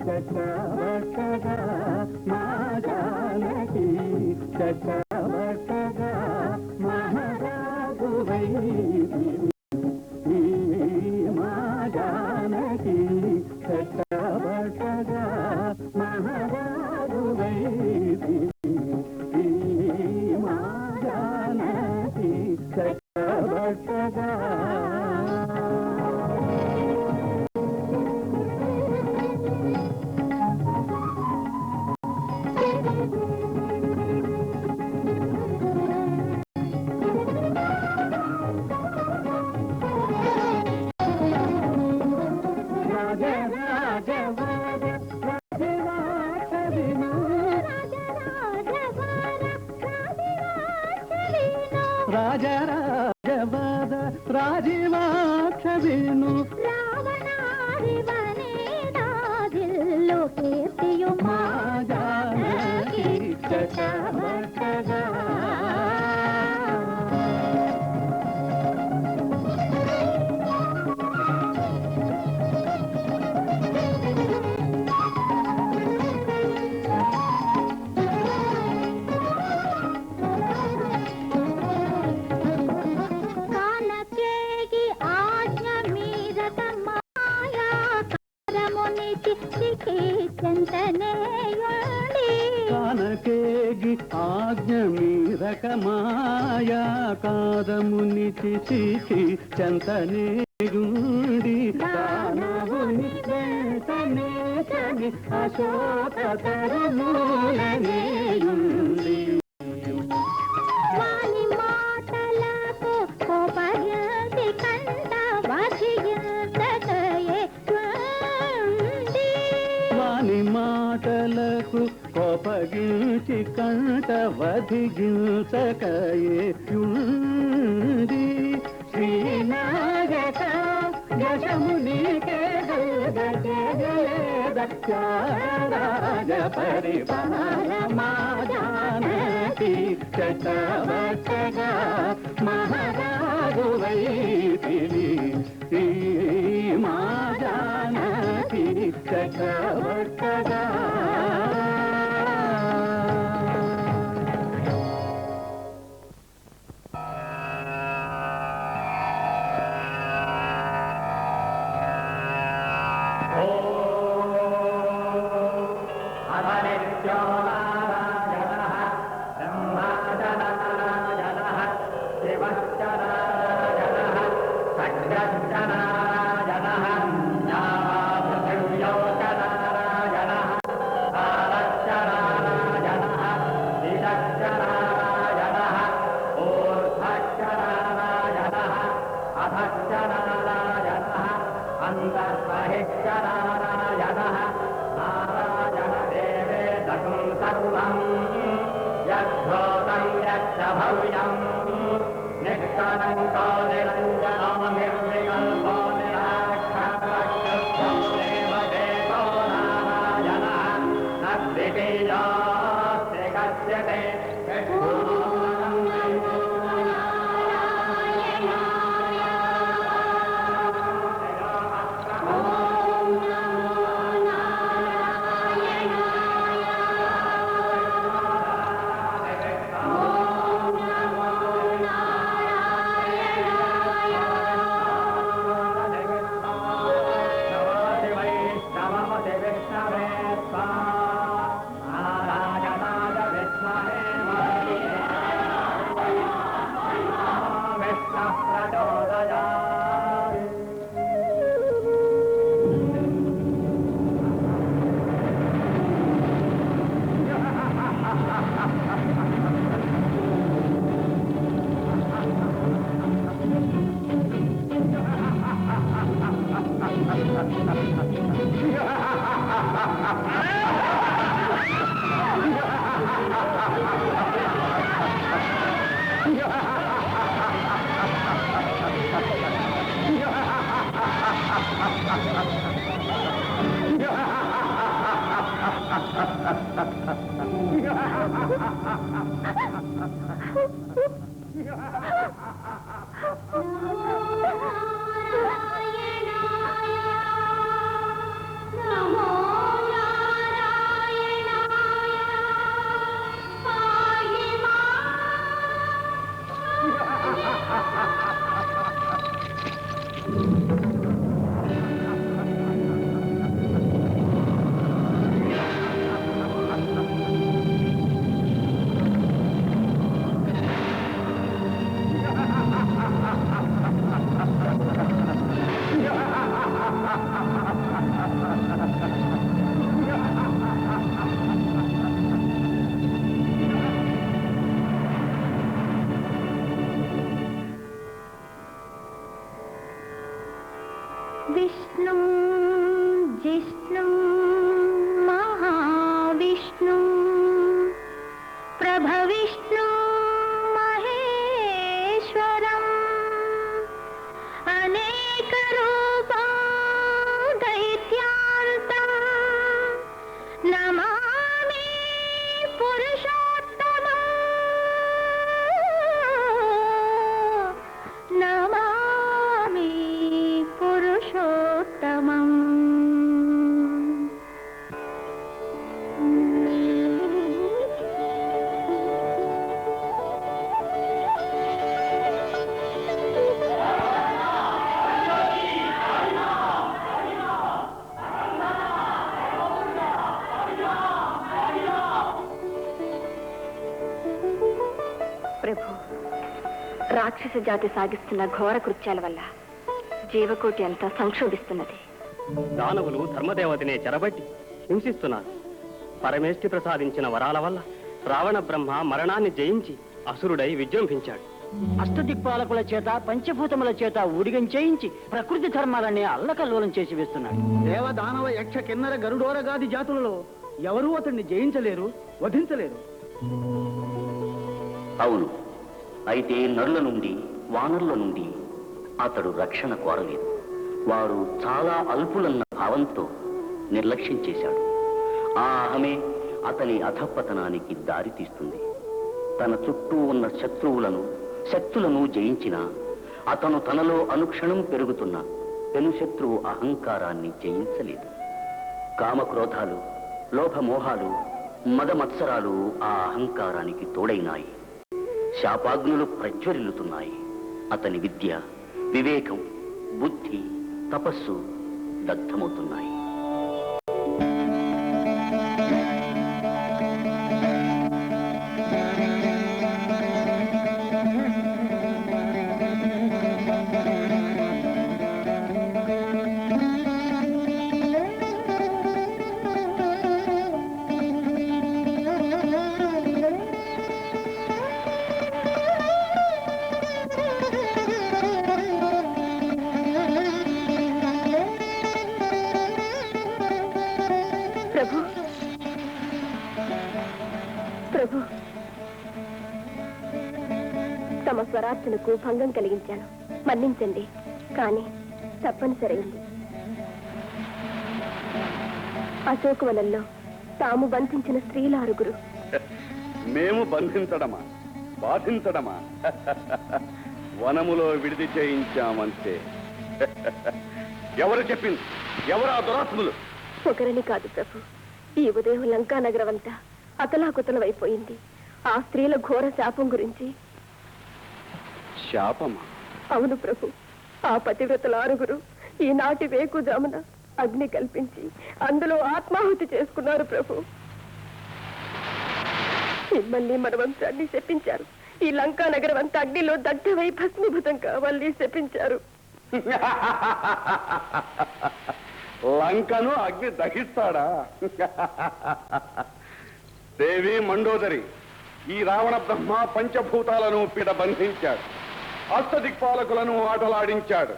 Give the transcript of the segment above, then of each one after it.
చక్రవర్తగా మా జానకి చక్రవర్తగా మహారాజువై మా జానకి చక్రవర్తగా మహారాజువై మా జానకి చక్రవర్తగా రాజరాజవాద రాజీవాక్ష విను రావణాదివనేదాదిల్లు కీర్తియు మా జానకి చక్రవర్తగా కానకేగి ఆజ్ఞ మీరక మాయా కాదముని చిసి చంతనేయుండి దానవుని వెంటనే చని అశోక తరుణులనేయుండి వాని మాటలకు కోపగించి కంట వధించకయే వాని మాటలకు కోపగించి కంట వధించకయుండి శ్రీనాయక యశమునికే రాజ పరిపాల మా జానకి చక్రవర్తగా మహారాజువై మా జానకి చక్రవర్తగా నమో రాక్షస జాతి సాగిస్తున్న ఘోర కృత్యాల వల్ల జీవకోటి అంతా సంక్షోభిస్తున్నది. దానవులు ధర్మదేవతనే చెరబట్టి హింసిస్తున్నారు. పరమేష్టి ప్రసాదించిన వరాల వల్ల రావణ బ్రహ్మ మరణాన్ని జయించి అసురుడై విజృంభించాడు. అష్టదిక్పాలకుల చేత పంచభూతముల చేత ఊడిగం చేయించి ప్రకృతి ధర్మాలన్నీ అల్లకల్లోలం చేసి వేస్తున్నాడు. దేవ దానవ యక్ష కిన్నర గరుడోరగాది జాతులలో ఎవరూ అతన్ని జయించలేరు, వధించలేరు. అవును, అయితే నరుల నుండి వానరుల నుండి అతడు రక్షణ కోరలేదు. వారు చాలా అల్పులన్న భావంతో నిర్లక్ష్యం చేశాడు. ఆ అహమే అతని అధపతనానికి దారి తీస్తుంది. తన చుట్టూ ఉన్న శక్తులను జయించిన అతను తనలో అనుక్షణం పెరుగుతున్న పెనుశత్రువు అహంకారాన్ని జయించలేదు. కామక్రోధాలు, లోభమోహాలు, మదమత్సరాలు ఆ అహంకారానికి తోడైనాయి. శాపాగ్నులు ప్రజ్వరిల్లుతున్నాయి. అతని విద్య, వివేకం, బుద్ధి, తపస్సు దగ్ధమవుతున్నాయి. ప్రభు, తమ స్వరార్చనకు భంగం కలిగించాను, మన్నించండి. కానీ తప్పనిసరైంది. అశోకవనంలో తాము బంధించిన స్త్రీల 6. మేము బంధించడమా, బాధించడమా? వనములో విడిది చేయించామంతే. ఎవరు చెప్పింది? ఎవరా దురాత్ములు? ఒకరని కాదు ప్రభు, ఈ ఉదయం లంకా నగరం అంతా అతలాకుతలమైపోయింది. ఆ స్త్రీల ఘోర శాపం గురించి. శాపమా? అవును ప్రభు, ఆ పతివ్రతల 6 ఈనాటి వేకుజామున అగ్ని కల్పించి అందులో ఆత్మాహుతి చేసుకున్నారు ప్రభు. మిమ్మల్ని మన వంశాన్ని శపించారు. ఈ లంకా నగరం అంతా అగ్నిలో దగ్ధమై భస్మీభూతం కావాలని శపించారు. లంకను అగ్ని దహిస్తాడా? దేవి మండోదరి, ఈ రావణ బ్రహ్మ పంచభూతాలను పిడ బంధించాడు. అష్టదిక్పాలకులను ఆటలాడించాడు.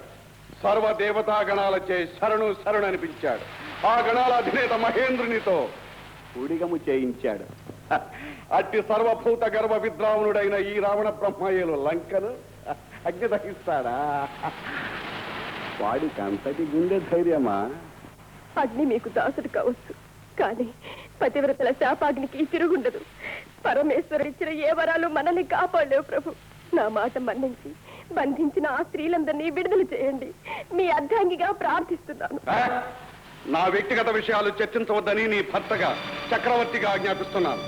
సర్వదేవతా గణాలచే శరణు అనిపించాడు. ఆ గణాల అధినేత మహేంద్రునితో ఉడిగము చేయించాడు. అట్టి సర్వభూత గర్వ విద్రావణుడైన ఈ రావణ బ్రహ్మయ్యలు లంకను అగ్ని దహిస్తాడా? వాడికి అంతటి గుండె ధైర్యమా? అగ్ని మీకు దాసుడు కావచ్చు, కానీ పతివ్రతల శాపాగ్నికి తిరుగుండదు. పరమేశ్వరుడు ఇచ్చిన ఏ వరాలు మనల్ని కాపాడలేవు ప్రభు. నా మాట మన్నించి బంధించిన ఆ స్త్రీలందరినీ విడుదల చేయండి. మీ అర్ధాంగిగా ప్రార్థిస్తున్నాను. నా వ్యక్తిగత విషయాలు చర్చించవద్దని నీ భర్తగా చక్రవర్తిగా ఆజ్ఞాపిస్తున్నాను.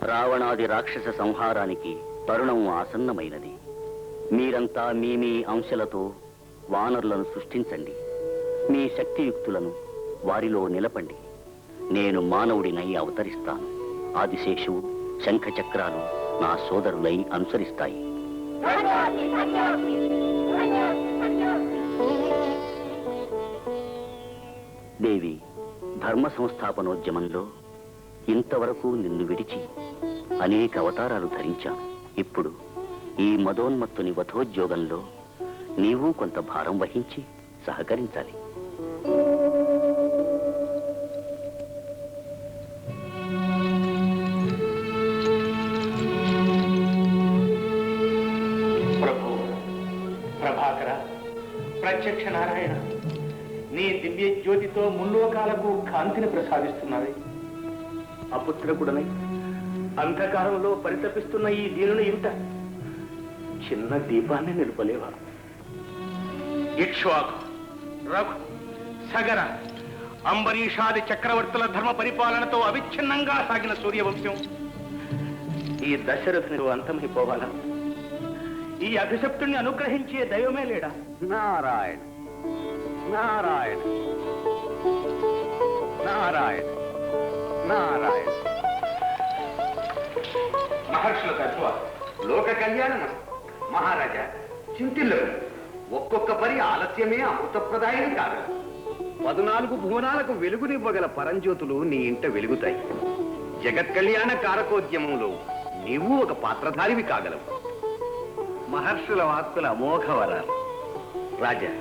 రావణాది రాక్షస సంహారానికి తరుణం ఆసన్నమైనది. మీరంతా మీ అంశలతో వానరులను సృష్టించండి. మీ శక్తియుక్తులను వారిలో నిలపండి. నేను మానవుడినై అవతరిస్తాను. ఆదిశేషువు, శంఖ చక్రాలు నా సోదరులై అనుసరిస్తాయి. దేవి, ధర్మ సంస్థాపనోద్యమంలో ఇంతవరకు నిన్ను విడిచి అనేక అవతారాలు ధరించాను. ఇప్పుడు ఈ మదోన్మత్తుని వధోద్యోగంలో నీవు కొంత భారం వహించి సహకరించాలి. ప్రభు, ప్రభాకర, ప్రత్యక్ష నారాయణ, నీ దివ్య జ్యోతితో ముల్లోకాలకు కాంతిని ప్రసాదిస్తున్నావే. అపుత్రకుడనై అంధకారంలో పరితపిస్తున్న ఈ దీనుని ఇంట చిన్న దీపాన్ని నిలుపలేవా? ఇక్ష్వాకు, రఘు, సగర, అంబరీషాది చక్రవర్తుల ధర్మ పరిపాలనతో అవిచ్ఛిన్నంగా సాగిన సూర్యవంశం ఈ దశరథుని అంతమైపోవాలా? ఈ అభిషప్తుణ్ణి అనుగ్రహించే దైవమే లేడా? నారాయణ నారాయణ నారాయణ నారాయణ. మహర్షుల తత్వ లోక కళ్యాణం మహారాజా. చింతిల్లకు ఒక్కొక్క పని ఆలస్యమే అమృతప్రదాయం కాదు. 14 భువనాలకు వెలుగునివ్వగల పరంజ్యోతులు నీ ఇంట వెలుగుతాయి. జగత్ కళ్యాణ కారకోద్యమంలో నీవు ఒక పాత్రధారివి కాగలవు. మహర్షుల వాక్కుల అమోఘ వరాలు. రాజా,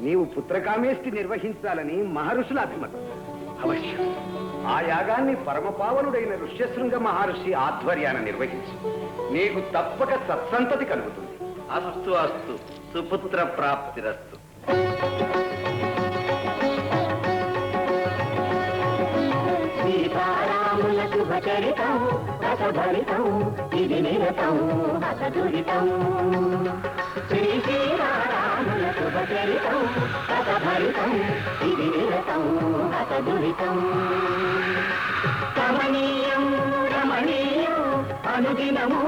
నీవు పుత్రకామేష్టి నిర్వహించాలని మహర్షుల అభిమతం. అవశ్యం ఆ యాగాన్ని పరమపావనుడైన ఋష్యశృంగ మహర్షి ఆధ్వర్యాన నిర్వహించు. నీకు తప్పక సత్సంతతి కలుగుతుంది. అస్తు అస్తు, సుపుత్ర ప్రాప్తిరస్తు. సీతారాముల శుభచరితం రసభరితం ఇది నిరతం హసదురితం. శ్రీ సీతారాముల శుభచరితం రసభరితం ఇది నిరతం హసదురితం. కమనీయం రమణీయం అనుదినము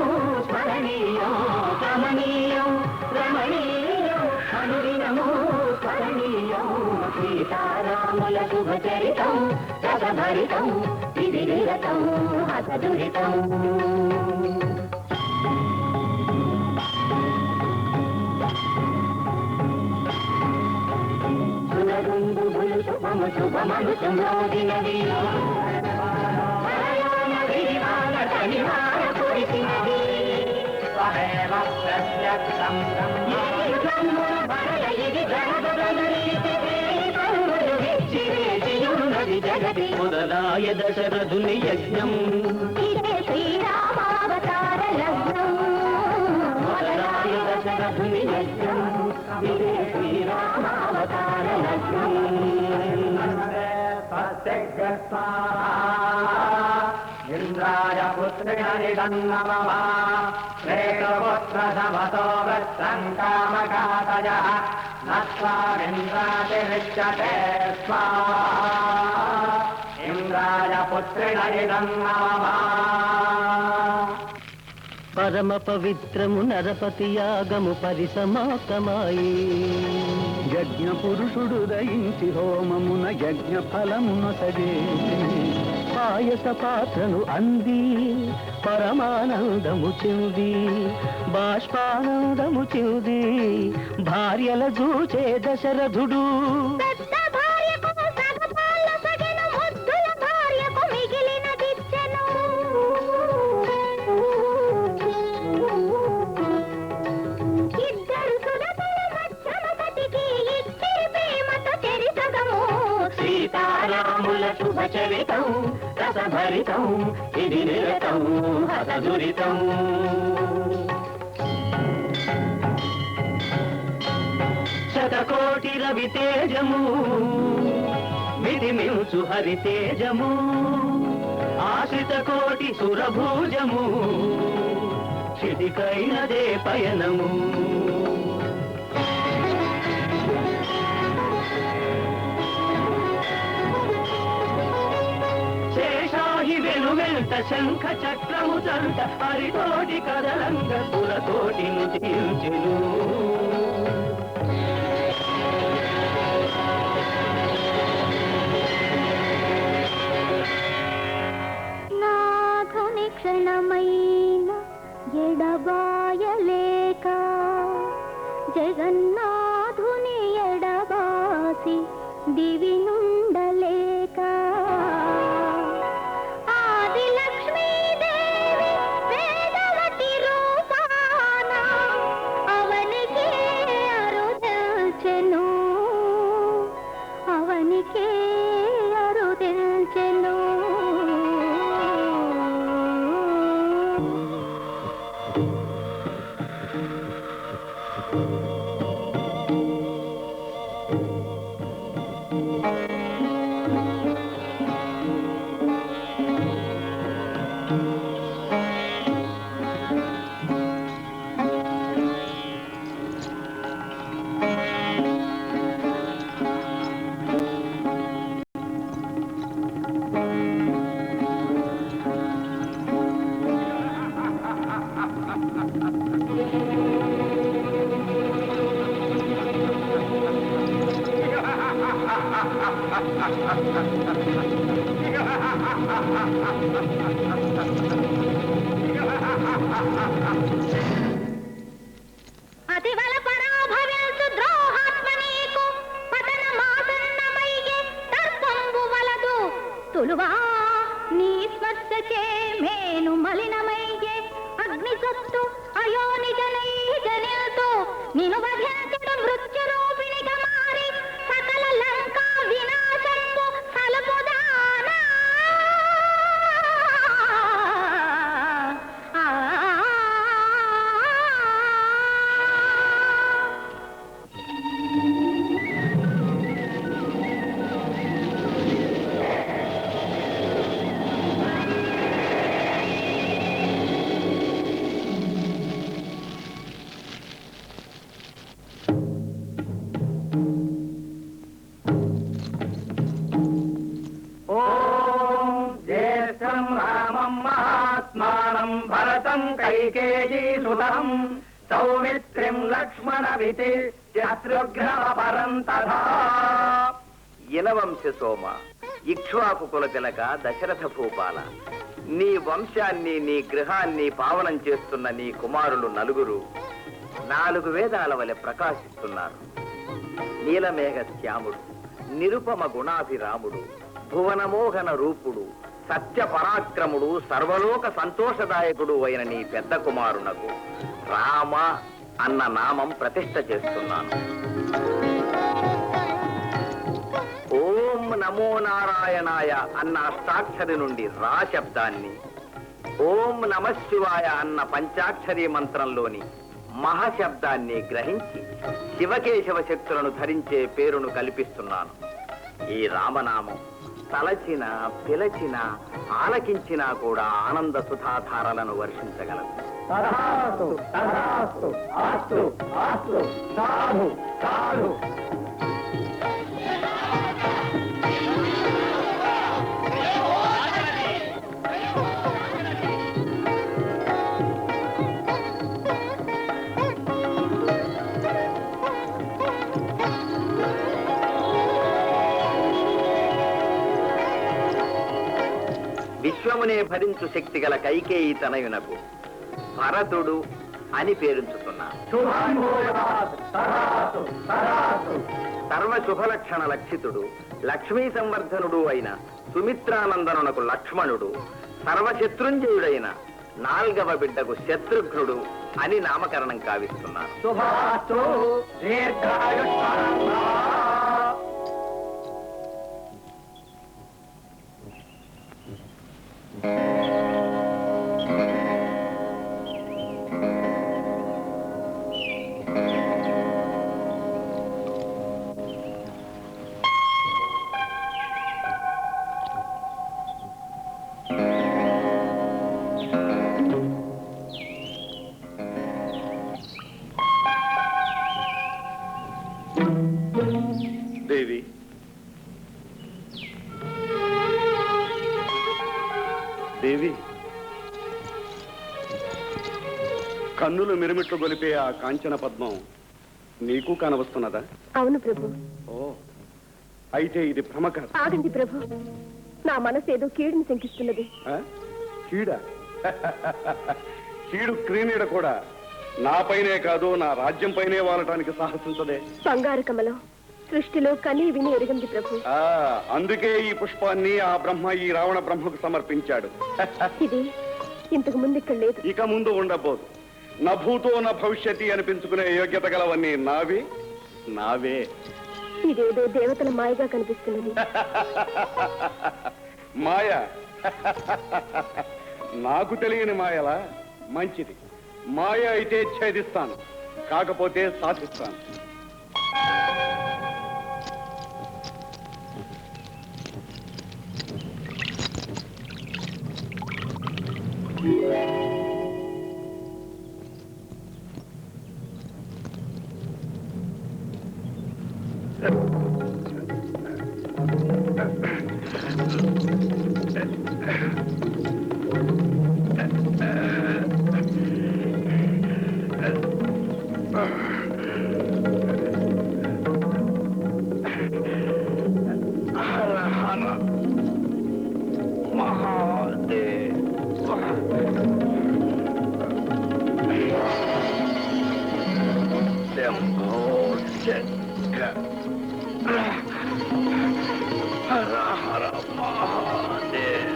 స్మరణీయం. కమనీయం రమణీయం అనుదినము స్మరణీయం. సీతారాముల శుభచరితం రసభరితం ఇది నిరతం హసదురితం. సురగుంబులు శుభము శుభమను సుమోదినది. శనివార కురిసినది. జగతి మొదలాయ దశరథుని యజ్ఞం. ఇదే శ్రీరామావతార లగ్నం. మొదలాయ దశరథుని యజ్ఞం. ఇదే శ్రీరామావతార లగ్నం. ఇంద్రాయ పుత్రిణిదం నమః. శ్రేతపుత్ర సమతో వృత్తం కామకాతయః నత్వామింద్రాతిరిచ్యతే స్వాహా. ఇంద్రాయ పుత్రిణిదం నమః. పరమ పవిత్రము నరపతి యాగము పరిసమాప్తమాయి. యజ్ఞ పురుషుడు దయించి హోమమున యజ్ఞ ఫలమునొసగే. పాయస పాత్రను అంది పరమానందము చెంది. బాష్పానందము చెంది భార్యల చూచే దశరథుడు. సీతారాముల శుభచరితం రసభరితం ఇది నిరతం హసదురితం. శతకోటి రవి తేజము మిదిమించు హరి తేజము. ఆశ్రిత కోటి సురభూజము క్షితికైనదే పయనము. వెనువెంట శంఖ చక్రము చంట హరితోటి కదలంగ కులతోటి నుతించెను. నాథుని క్షణమైన ఎడబాయలేక జగన్నాథుని ఎడబాసి దివి నుండలేక అతివల పరాభవించు ద్రోహాత్మ నీకు పతన మాసన్నమయ్యే దర్పంబు వలదు తులువా నీ స్పర్శచే మేను మలినమయ్యే అగ్ని సత్తు అయోనిజనై జనిల్తూ నిను వధించుడు మృత్యు రూపిణిగా మారి సకల లంకా వినాశంబు సలుపుదానా జ్యేష్ఠం రామం మహాత్మానం భరతం కైకేయీ సుతం సౌమిత్రిం లక్ష్మణవితి శత్రుఘ్నపరం తథా. ఇనవంశ సోమ, ఇక్ష్వాకు కుల తిలక, దశరథ భూపాల, నీ వంశాన్ని నీ గృహాన్ని పావనం చేస్తున్న నీ కుమారులు నలుగురు 4 వేదాల వలె ప్రకాశిస్తున్నారు. నీలమేఘ శ్యాముడు, నిరుపమ గుణాభిరాముడు, భువనమోహన రూపుడు, సత్య పరాక్రముడు, సర్వలోక సంతోషదాయకుడు అయిన నీ పెద్ద కుమారునకు రామ అన్న నామం ప్రతిష్ఠ చేస్తున్నాను. ఓం నమో నారాయణాయ అన్న అష్టాక్షరి నుండి రా శబ్దాన్ని, ఓం నమశివాయ అన్న పంచాక్షరీ మంత్రంలోని మహాశబ్దాన్ని గ్రహించి శివకేశవ శక్తులను ధరించే పేరును కల్పిస్తున్నాను. ఈ రామనామం తలచిన, పిలచిన, ఆలకించినా కూడా ఆనంద సుధాధారలను వర్షించగలదు. తథాస్తు తథాస్తు అస్తు అస్తు సాధు సాధు. విశ్వమునే భరించు శక్తి గల కైకేయి తనయునకు భరతుడు అని పేరుంచుతున్నాను. సర్వ శుభలక్షణ లక్షితుడు, లక్ష్మీ సంవర్ధనుడు అయిన సుమిత్రానందనునకు లక్ష్మణుడు, సర్వశత్రుంజయుడైన 4వ బిడ్డకు శత్రుఘ్నుడు అని నామకరణం కావిస్తున్నాను. శుభాస్తు దీర్ఘాయుష్మాన్. దేవి, దేవి, కన్నులు మిరుమిట్లు గొలిపే ఆ కాంచన పద్మం నీకు కనవస్తున్నదా? అవును ప్రభు. ఓ, అయితే ఇది భ్రమ కాదు. ఆగండి ప్రభు, నా మనసు ఏదో కీడుని శంకిస్తున్నది. ఆ? కీడ కీడు క్రీనీడ కూడా నాపైనే కాదు, నా రాజ్యం పైనే వాలటానికి సాహసించదే. బంగారు కమలం సృష్టిలో కనీ విని ఎరగంది ప్రభు. అందుకే ఈ పుష్పాన్ని ఆ బ్రహ్మ ఈ రావణ బ్రహ్మకు సమర్పించాడు. ఇది ఇంతకు ముందు ఇక్కడ లేదు. ఇక ముందు ఉండబోదు. నా భూతో నా భవిష్యత్తు అనిపించుకునే యోగ్యత గలవన్నీ నావి, నావే. ఇదేదో దేవతల మాయగా కనిపిస్తున్నది. మాయ నాకు తెలియని మాయలా? మంచిది, మాయ అయితే ఛేదిస్తాను, కాకపోతే సాధిస్తాను. హర హర మహాదేవ్.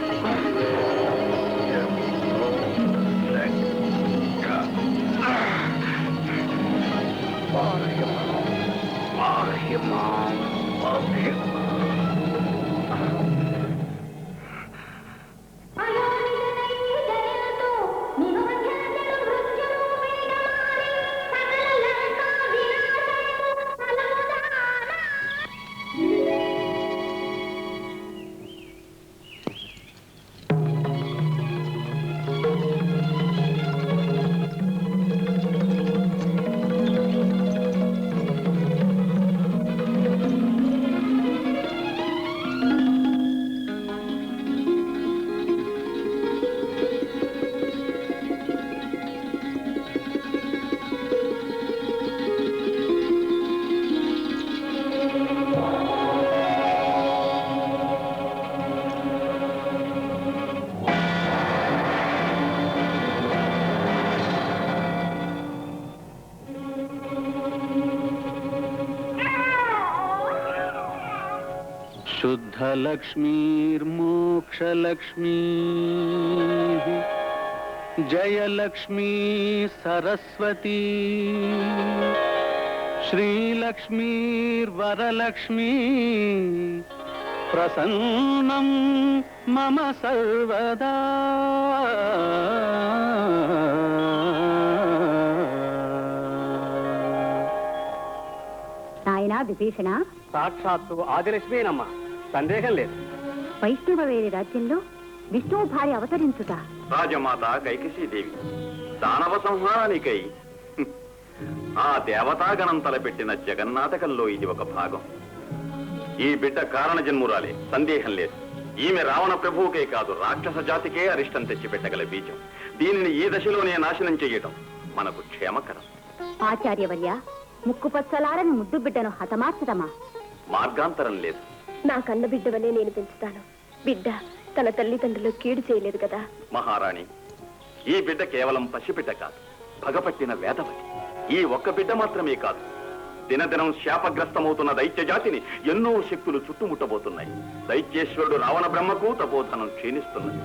शुद्धलक्ष्मीर्मोक्षलक्ष्मी जयलक्ष्मी सरस्वती श्रीलक्ष्मीर्वरलक्ष्मी प्रसन्नं मम सर्वदा నాయనా విభీషణ, సాక్షాత్తు ఆదిలక్ష్మేనమ్మా, సందేహం లేదు. వైష్ణవ వేరే రాజ్యంలో విష్ణువు భార్య అవతరించుట. రాజమాత కైకసీదేవి దానవ సంహారానికై ఆ దేవతాగణం తలపెట్టిన జగన్నాటకంలో ఇది ఒక భాగం. ఈ బిడ్డ కారణ జన్మురాలే, సందేహం లేదు. ఈమె రావణ ప్రభువుకే కాదు, రాక్షస జాతికే అరిష్టం తెచ్చిపెట్టగల బీజం. దీనిని ఈ దశలోనే నాశనం చెయ్యటం మనకు క్షేమకరం. ఆచార్యవర్య, ముక్కుపచ్చలారని ముద్దు బిడ్డను హతమార్చదమా? మార్గాంతరం లేదు. నా కన్న బిడ్డవనే నేను పెంచుతాను. బిడ్డ తన తల్లిదండ్రులు కీడు చేయలేదు కదా. మహారాణి, ఈ బిడ్డ కేవలం పసిబిడ్డ కాదు, పగపట్టిన వేదవతి. ఈ ఒక్క బిడ్డ మాత్రమే కాదు, దినదినం శాపగ్రస్తమవుతున్న దైత్య జాతిని ఎన్నో శక్తులు చుట్టుముట్టబోతున్నాయి. దైత్యేశ్వరుడు రావణ బ్రహ్మకు తపోధనం క్షీణిస్తున్నది.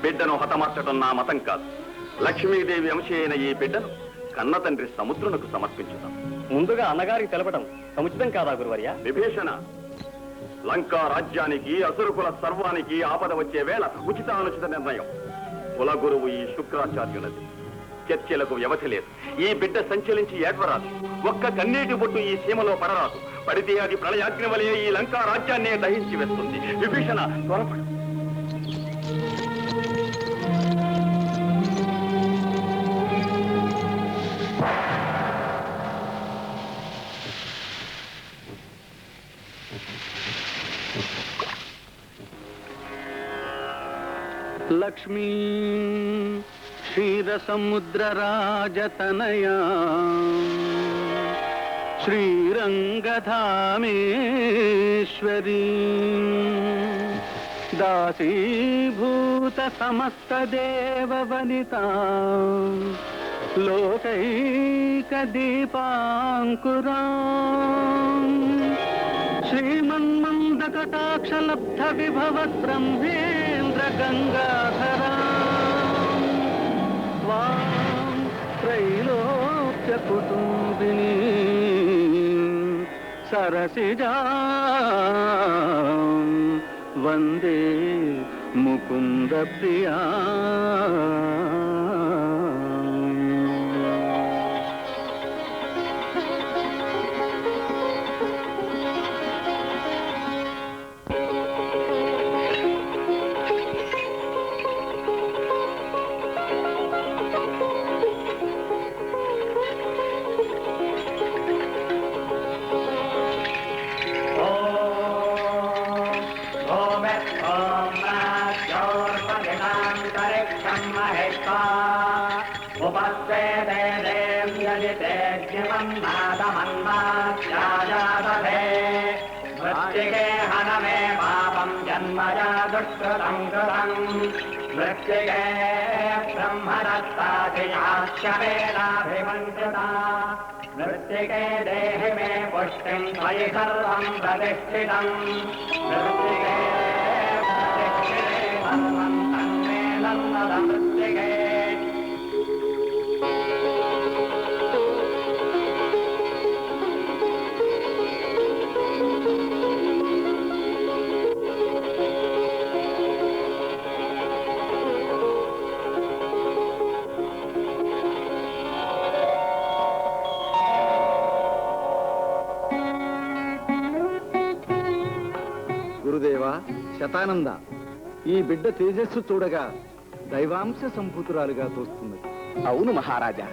బిడ్డను హతమార్చడం నా మతం కాదు. లక్ష్మీదేవి అంశ అయిన ఈ బిడ్డను కన్న తండ్రి సముద్రునకు సమర్పించుతాం. ముందుగా అన్నగారికి తెలపడం సముచితం కాదా గురువర్య? విభీషణ, లంకా రాజ్యానికి అసురుకుల సర్వానికి ఆపద వచ్చే వేళ ఉచితానుచిత నిర్ణయం. కులగురువు ఈ శుక్రాచార్యులది. చర్చలకు వ్యవధి లేదు. ఈ బిడ్డ సంచలించి ఏడ్వరాదు. ఒక్క కన్నీటి బొట్టు ఈ సీమలో పడరాదు. పడితే అది ప్రళయాగ్ని వలె ఈ లంకా రాజ్యాన్నే దహించి వేస్తుంది. విభీషణ, త్వరపడు. లక్ష్మీ క్షీరసముద్రరాజతనయా శ్రీరంగధామేశ్వరీ దాసీభూత సమస్త దేవవనితా లోకైక దీపాంకురా శ్రీమన్మందకటాక్షలబ్ధ విభవ బ్రహ్మేంద్ర గంగాధరా స్వాం త్రైలోక్య కుటుంబిని సరసిజా వందే ముకుంద ప్రియా. ब्रह्मदत्ताभिमन्त्रिता మృత్తికే దేహి మే పుష్టిం త్వయి సర్వం ప్రతిష్ఠితం మృత్తికే ప్రతిష్ఠితే సర్వం తన్మే నందద మృత్తికే. గురుదేవా, శతానంద, ఈ బిడ్డ తేజస్సు చూడగా దైవాంశ సంభూతురాలుగా తోస్తున్నది. అవును మహారాజా,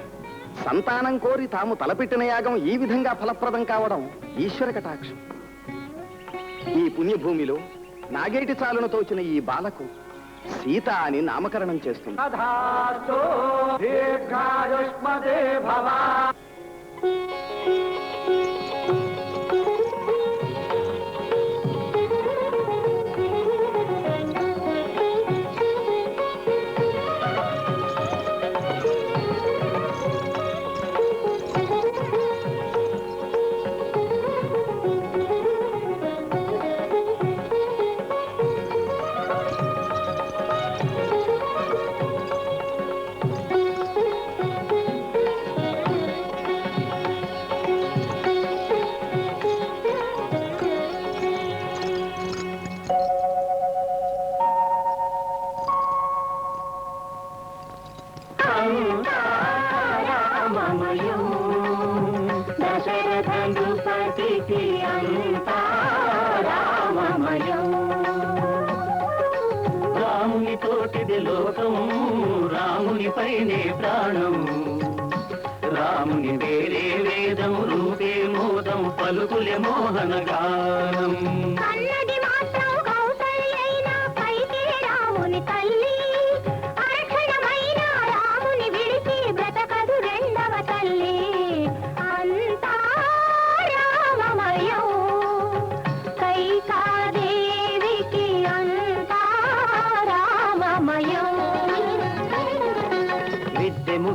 సంతానం కోరి తాము తలపెట్టిన యాగం ఈ విధంగా ఫలప్రదం కావడం ఈశ్వర కటాక్షం. ఈ పుణ్యభూమిలో నాగేటి చాలును తోచిన ఈ బాలకు సీత అని నామకరణం చేస్తుంది. రాముని తోటిది లోకం, రాముని పైనే ప్రాణం, రాముని వేరే వేదం, రూపే మోదం, పలుకులే మోహన గానం. కన్నది మాత్రం కౌసల్యైన పైకి రాముని తల్లి, అర్హణమైన రాముని విడిచి బ్రతకదు రెండవ తల్లి. అంతా రామమయం, కైకాదేవికి అంతా రామమయం.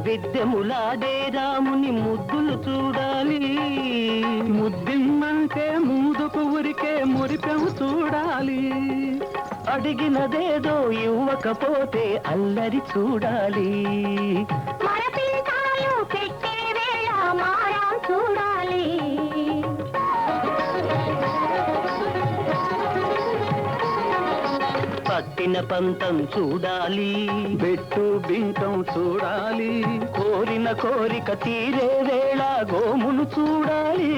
విద్యములాడే రాముని ముద్దులు చూడాలి, ముద్దిమ్మంటే ముందుకు ఉరికే మురిపెము చూడాలి, అడిగినదేదో ఇవ్వకపోతే అల్లరి చూడాలి, మరపించాలు పెట్టే వేళ మారం చూడాలి. పట్టిన పంతం చూడాలి, బెట్టు బింకం చూడాలి, కోరిన కోరిక తీరే వేళ గోమును చూడాలి,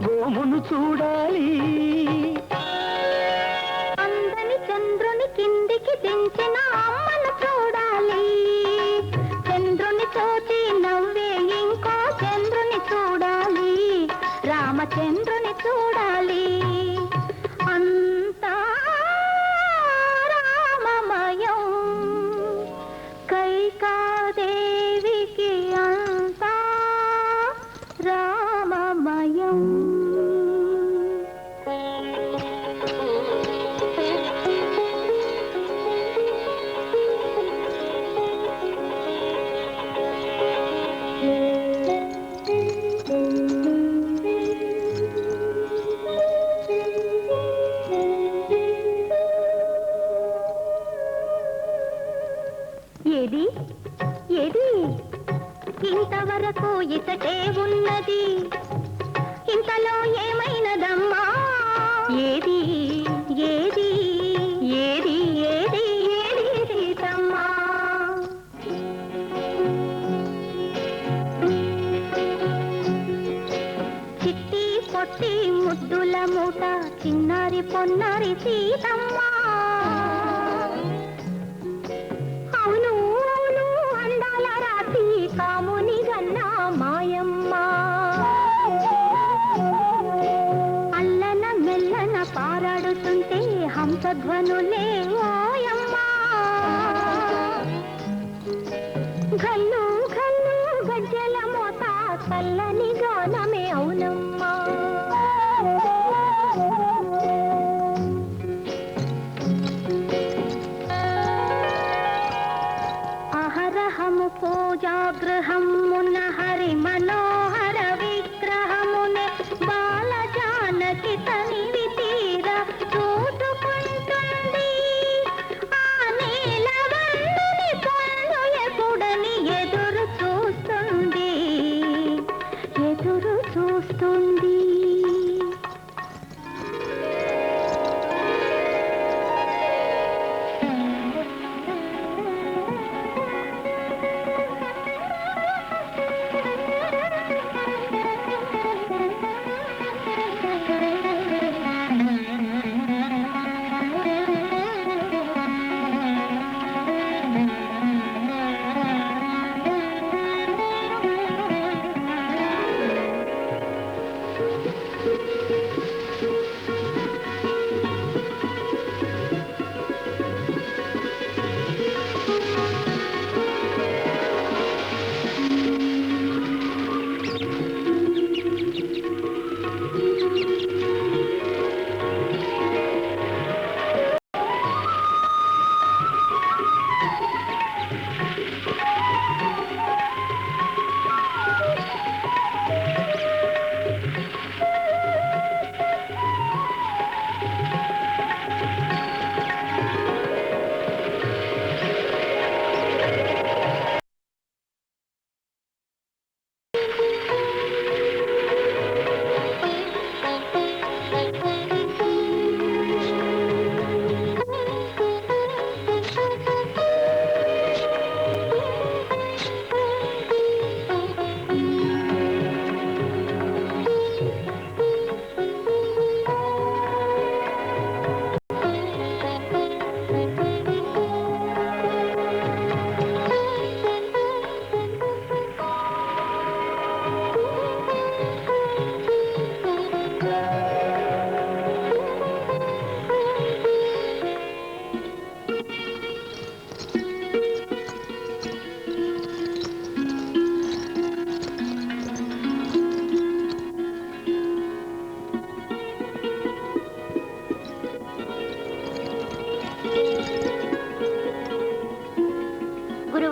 గోమును చూడాలి. అందని చంద్రుని కిందికి దించిన అమ్మను చూడాలి, చంద్రుని చూచి నవ్వే ఇంకో చంద్రుని చూడాలి, రామచంద్రుని చూడాలి. అంతా రామమయం, కైకాదేవికి అంతా రామమయం. ఏది ఏది ఇంతవరకు ఇతటే ఉన్నది, ఇంతలో ఏమైనదమ్మా? ఏది ఏది ఏది ఏది ఏది సీతమ్మా? చిట్టి పొట్టి ముద్దుల మూట, చిన్నారి పొన్నారి సీతమ్మా. అవును అవును అందాల రాతి కాముని గన్నా మాయమ్మ, అల్లన మెల్లన పారాడుతుంటే హంసధ్వనులే ఓయమ్మ. గల్లు గల్లు గజ్జల మోత చల్లని గానమే అవునమ్మా. అహరహము పూజాగృహం మున హరి మనోహర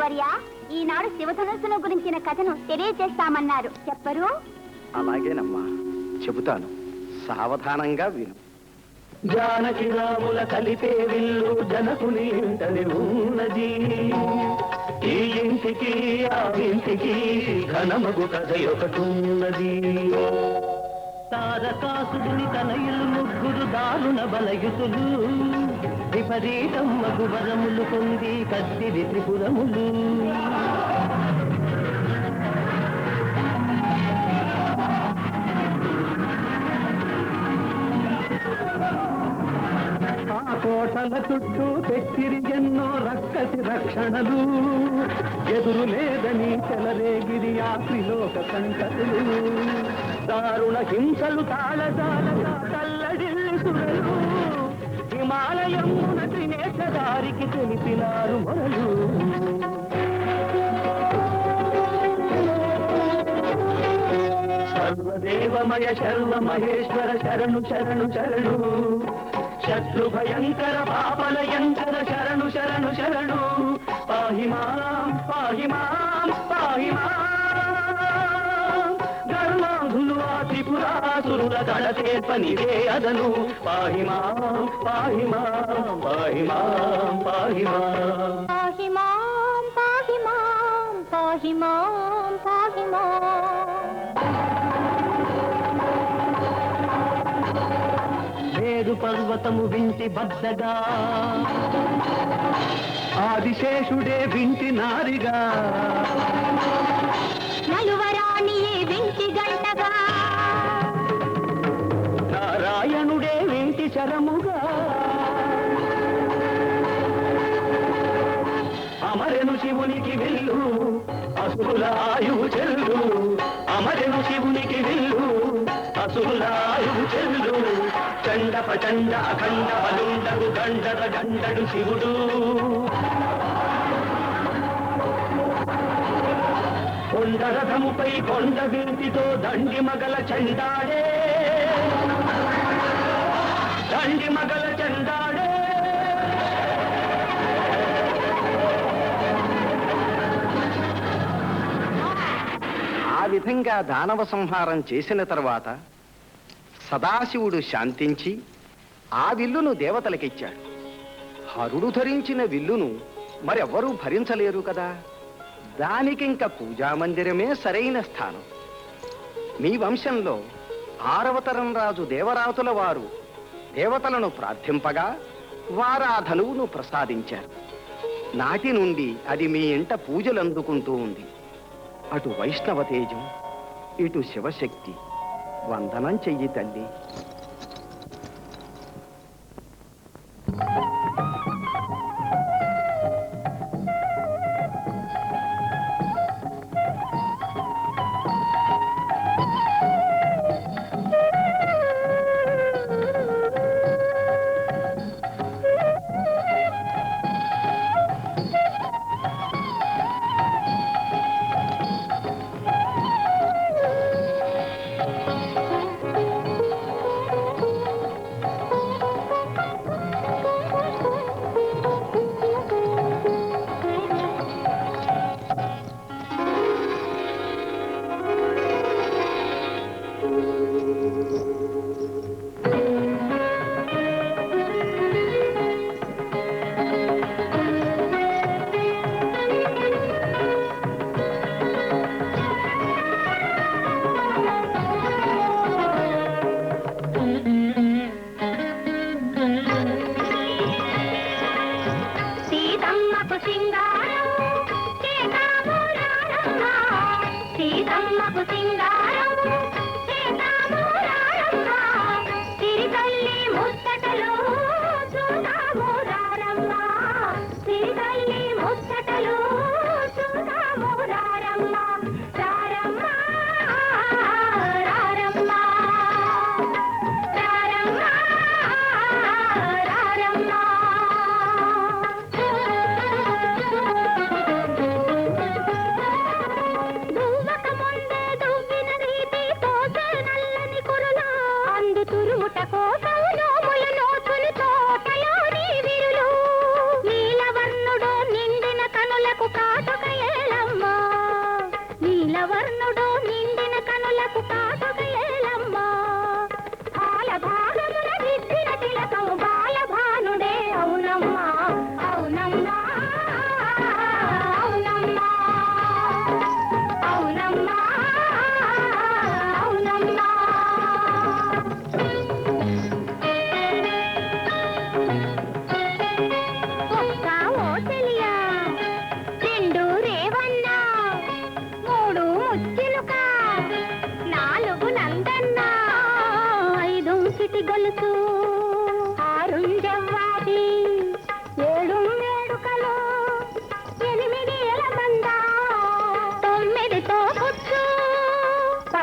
మహారాజవర్య ఈనాడు శివధనుస్సును గురించిన కథను తెలియజేస్తామన్నారు, చెప్పరు? అలాగేనమ్మా, చెబుతాను. సావధానంగా విను. జానకి రాముల కలిపే విల్లు జనకుని ఇంటని ఉన్నది. ఈ ఇంటికి ఆ ఇంటికి ఘనమగు కథ ఒకటున్నది. తారకాసుడిని తనయులు ముగ్గురు దారుణ బలయుతులు, విపరీతమ్మగు వరములు పొంది కత్తిరి త్రిపురములు. ఆ కోటల చుట్టూ తెచ్చిరి ఎన్నో రక్కసి రక్షణలు, ఎదురు లేదని చెలరేగిరి ఆ త్రిలోక సంకటులు. దారుణ హింసలు తాళదాలగా తల్లడిల్లి సురలు, హిమాలయమున త్రినేత్రదారికి తెలిపినారు మొరలు. సర్వదేవమయ శర్వ మహేశ్వర శరణు శరణు శరణు, శత్రు భయంకర పాపలయంకర శరణు శరణు శరణు. పాహి మాం పాహి మాం పాహి మాం. గర్వాధులు ఆ త్రిపురాసురుల కడతేర్పనిదే అదను. పాహి మాం పాహి మాం పాహి మాం పాహి మాం. పాహి మాం పాహి మాం పాహి మాం పాహి మాం. మేరు పర్వతము వింటి బద్దగా, ఆదిశేషుడే వింటి నారిగా, నలువరాణియే వింటి గంటగా, నారాయణుడే వింటి శరముగా. అమరెను శివునికి విల్లు అసురుల ఆయువు చెల్లు, అమరెను శివునికి విల్లు అసురుల ఆయువు చెల్లు. చండ ప్రచండ అఖండ బలుండగు గండద గండడు శివుడు. కొండరథముపై కొండ వింటితో దండి మగల చండాడే, దండి మగల చండాడే. ఆ విధంగా దానవ సంహారం చేసిన తర్వాత సదాశివుడు శాంతించి ఆ విల్లును దేవతలకిచ్చాడు. హరుడు ధరించిన విల్లును మరెవ్వరూ భరించలేరు కదా. దానికింక పూజామందిరమే సరైన స్థానం. మీ వంశంలో 6వ తరం రాజు దేవరాతుల వారు దేవతలను ప్రార్థింపగా వారా ధనువును ప్రసాదించారు. నాటి నుండి అది మీ ఇంట పూజలు అందుకుంటూ ఉంది. అటు వైష్ణవ తేజం, ఇటు శివశక్తి. వందనం చెయ్యి తల్లి.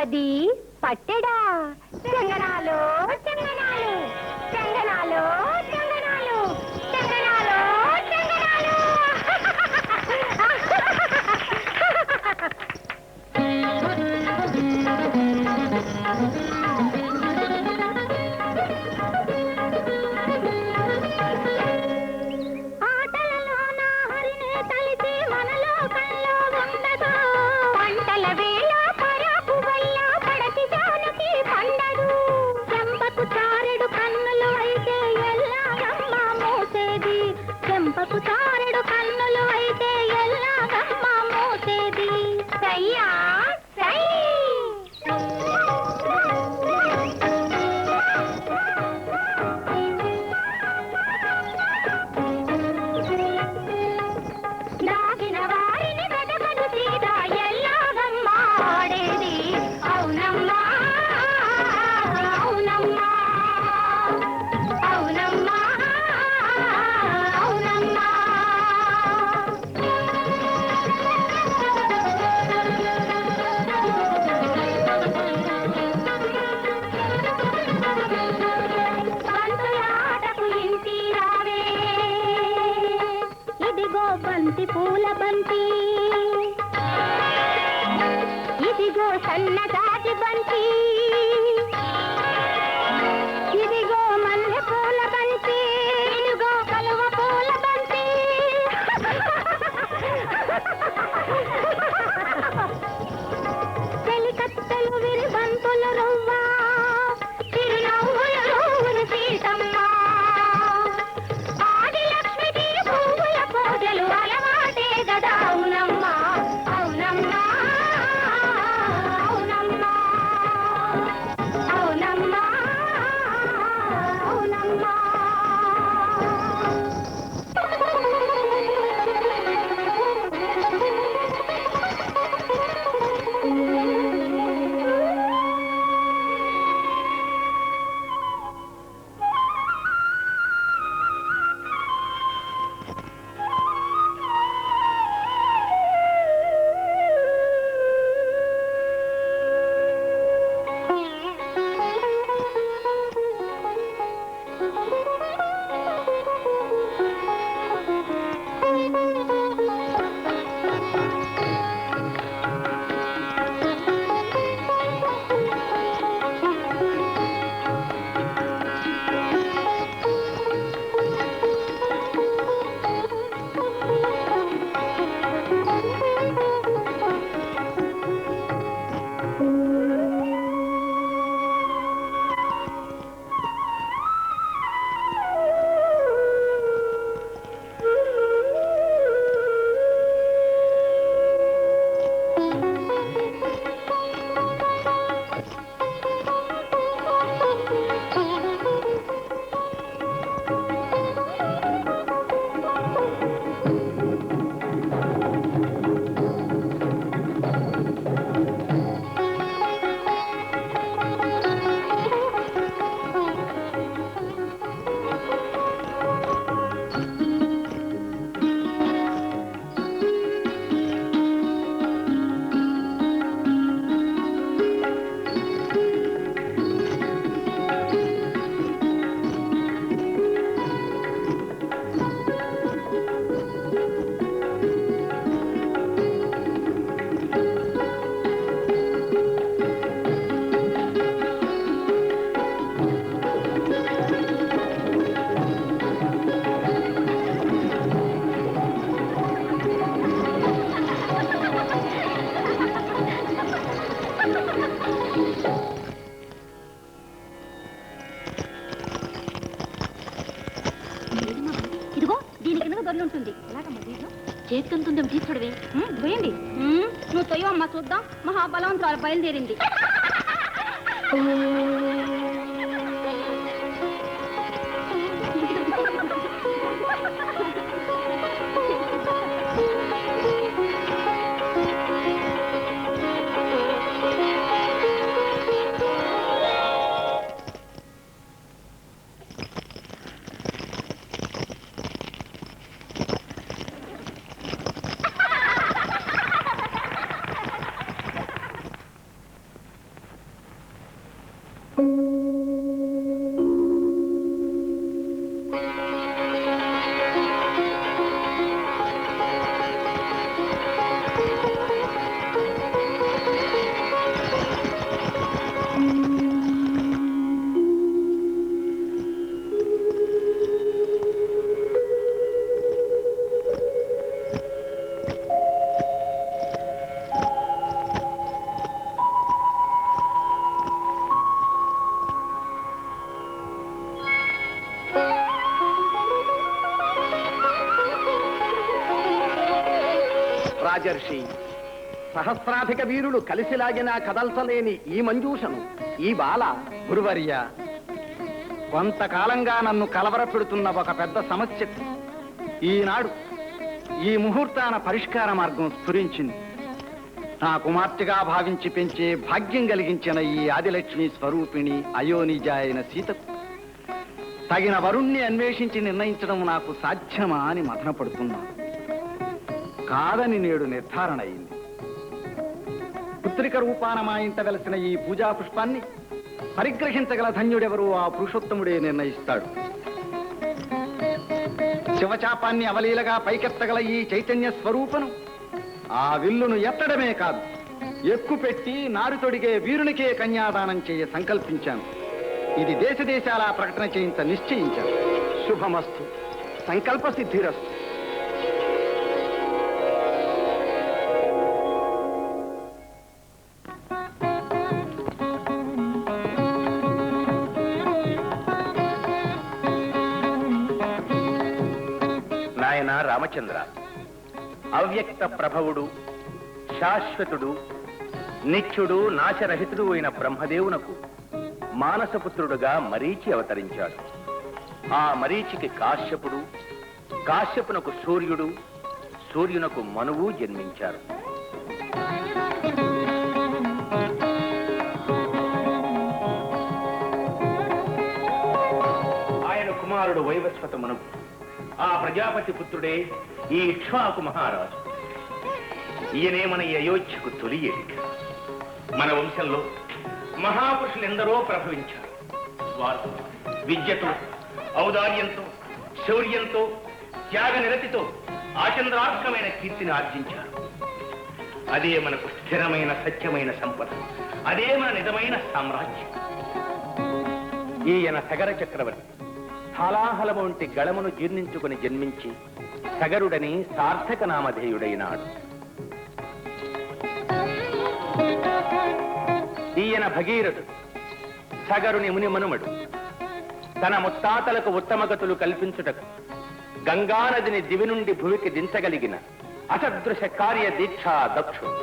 అది పట్టెడా. చెంగనాలు చెంగనాలు చెంగనాలు చెంగనాలు చెంగనాలు చెంగనాలు. ఆటలలో నా హరిని తలిచి మనలో కల్లో ఉండదు. పంటల వేళ పరాకు వల్ల పడతి జానకి పండదు. చెంపకు చారెడు కన్నులు అయితే ఎల్లాగమ్మ మోసేది. చెంపకు చారెడు కన్నులు అయితే ఎల్లాగమ్మ మోసేది. సయ్యా సై. దాగిన వారిని వెదకదు సీదా ఎల్లాగమ్మ ఆడేది. అవునమ్మా అవునమ్మా అవునమ్మా అవునమ్మా. బంతులాటకు ఇంటి రావే. ఇదిగో బంతి పూల బంతి. ఇదిగో సన్నజాజి బంతి. ఇదిగో మల్లె పూల బంతి. ఇదిగో కలువ పూల బంతి. చెలికత్తెలు విరి బంతుల రవ్వ. చిరునవ్వుల రవ్వులు సీతమ్మ. ఆదిలక్ష్మికి పువ్వుల పూజలు అలవాటే గదా. అవునమ్మా అవునమ్మా అవునమ్మా అవునమ్మా అవునమ్మా. ఉంటుంది. చేతికంతుందేమో తీసుకుడవే పోయండి. నువ్వు తొయ్యమ్మా చూద్దాం. మహాబలవంతురాలు బయలుదేరింది. రాజర్షి, సహస్రాధిక వీరులు కలిసి లాగినా కదల్చలేని ఈ మంజూషను ఈ బాల గురువర్య, కొంతకాలంగా నన్ను కలవరపెడుతున్న ఒక పెద్ద సమస్య ఈనాడు ఈ ముహూర్తాన పరిష్కార మార్గం స్ఫురించింది. నా కుమార్తెగా భావించి పెంచే భాగ్యం కలిగించిన ఈ ఆదిలక్ష్మి స్వరూపిణి అయోనిజ అయిన సీతకు తగిన వరుణ్ణి అన్వేషించి నిర్ణయించడం నాకు సాధ్యమా అని మథనపడుతున్నాను. కాదని నేడు నిర్ధారణ అయింది. పుత్రిక రూపాన మా ఇంట వెలసిన ఈ పూజా పుష్పాన్ని పరిగ్రహించగల ధన్యుడెవరూ ఆ పురుషోత్తముడే నిర్ణయిస్తాడు. శివచాపాన్ని అవలీలగా పైకెత్తగల ఈ చైతన్య స్వరూపను ఆ విల్లును ఎత్తడమే కాదు, ఎక్కుపెట్టి నారు తొడిగే వీరునికే కన్యాదానం చేయ సంకల్పించాను. ఇది దేశ దేశాల ప్రకటన చేయించ నిశ్చయించాను. శుభమస్తు, సంకల్ప సిద్ధిరస్తు. నాయన రామచంద్ర, అవ్యక్త ప్రభవుడు, శాశ్వతుడు, నిత్యుడు, నాశరహితుడు అయిన బ్రహ్మదేవునకు మానసపుత్రుడుగా మరీచి అవతరించాడు. ఆ మరీచికి కాశ్యపుడు, కాశ్యపునకు సూర్యుడు, సూర్యునకు మనువు జన్మించారు. ఆయన కుమారుడు వైవస్వత మనువు. ఆ ప్రజాపతి పుత్రుడే ఈ ఇక్ష్వాకు మహారాజు. ఈయనే మన ఈ అయోధ్యకు తొలి ఏలిక. మన వంశంలో మహాపురుషులు ఎందరో ప్రభవించారు. వారు విద్యతో, ఔదార్యంతో, శౌర్యంతో, త్యాగ నిరతితో ఆచంద్రార్కమైన కీర్తిని ఆర్జించారు. అదే మనకు స్థిరమైన సత్యమైన సంపద. అదే మన నిజమైన సామ్రాజ్యం. ఈయన సగర చక్రవర్తి హాలాహలము వంటి గళమును జీర్ణించుకుని జన్మించి సగరుడని సార్థక నామధేయుడైనాడు. ఈయన భగీరథుడు, సగరుని ముని మనుమడు. తన ముత్తాతలకు ఉత్తమగతులు కల్పించుటకు గంగానదిని దివి నుండి భూమికి దించగలిగిన అసదృశ కార్య దీక్షా దక్షుడు.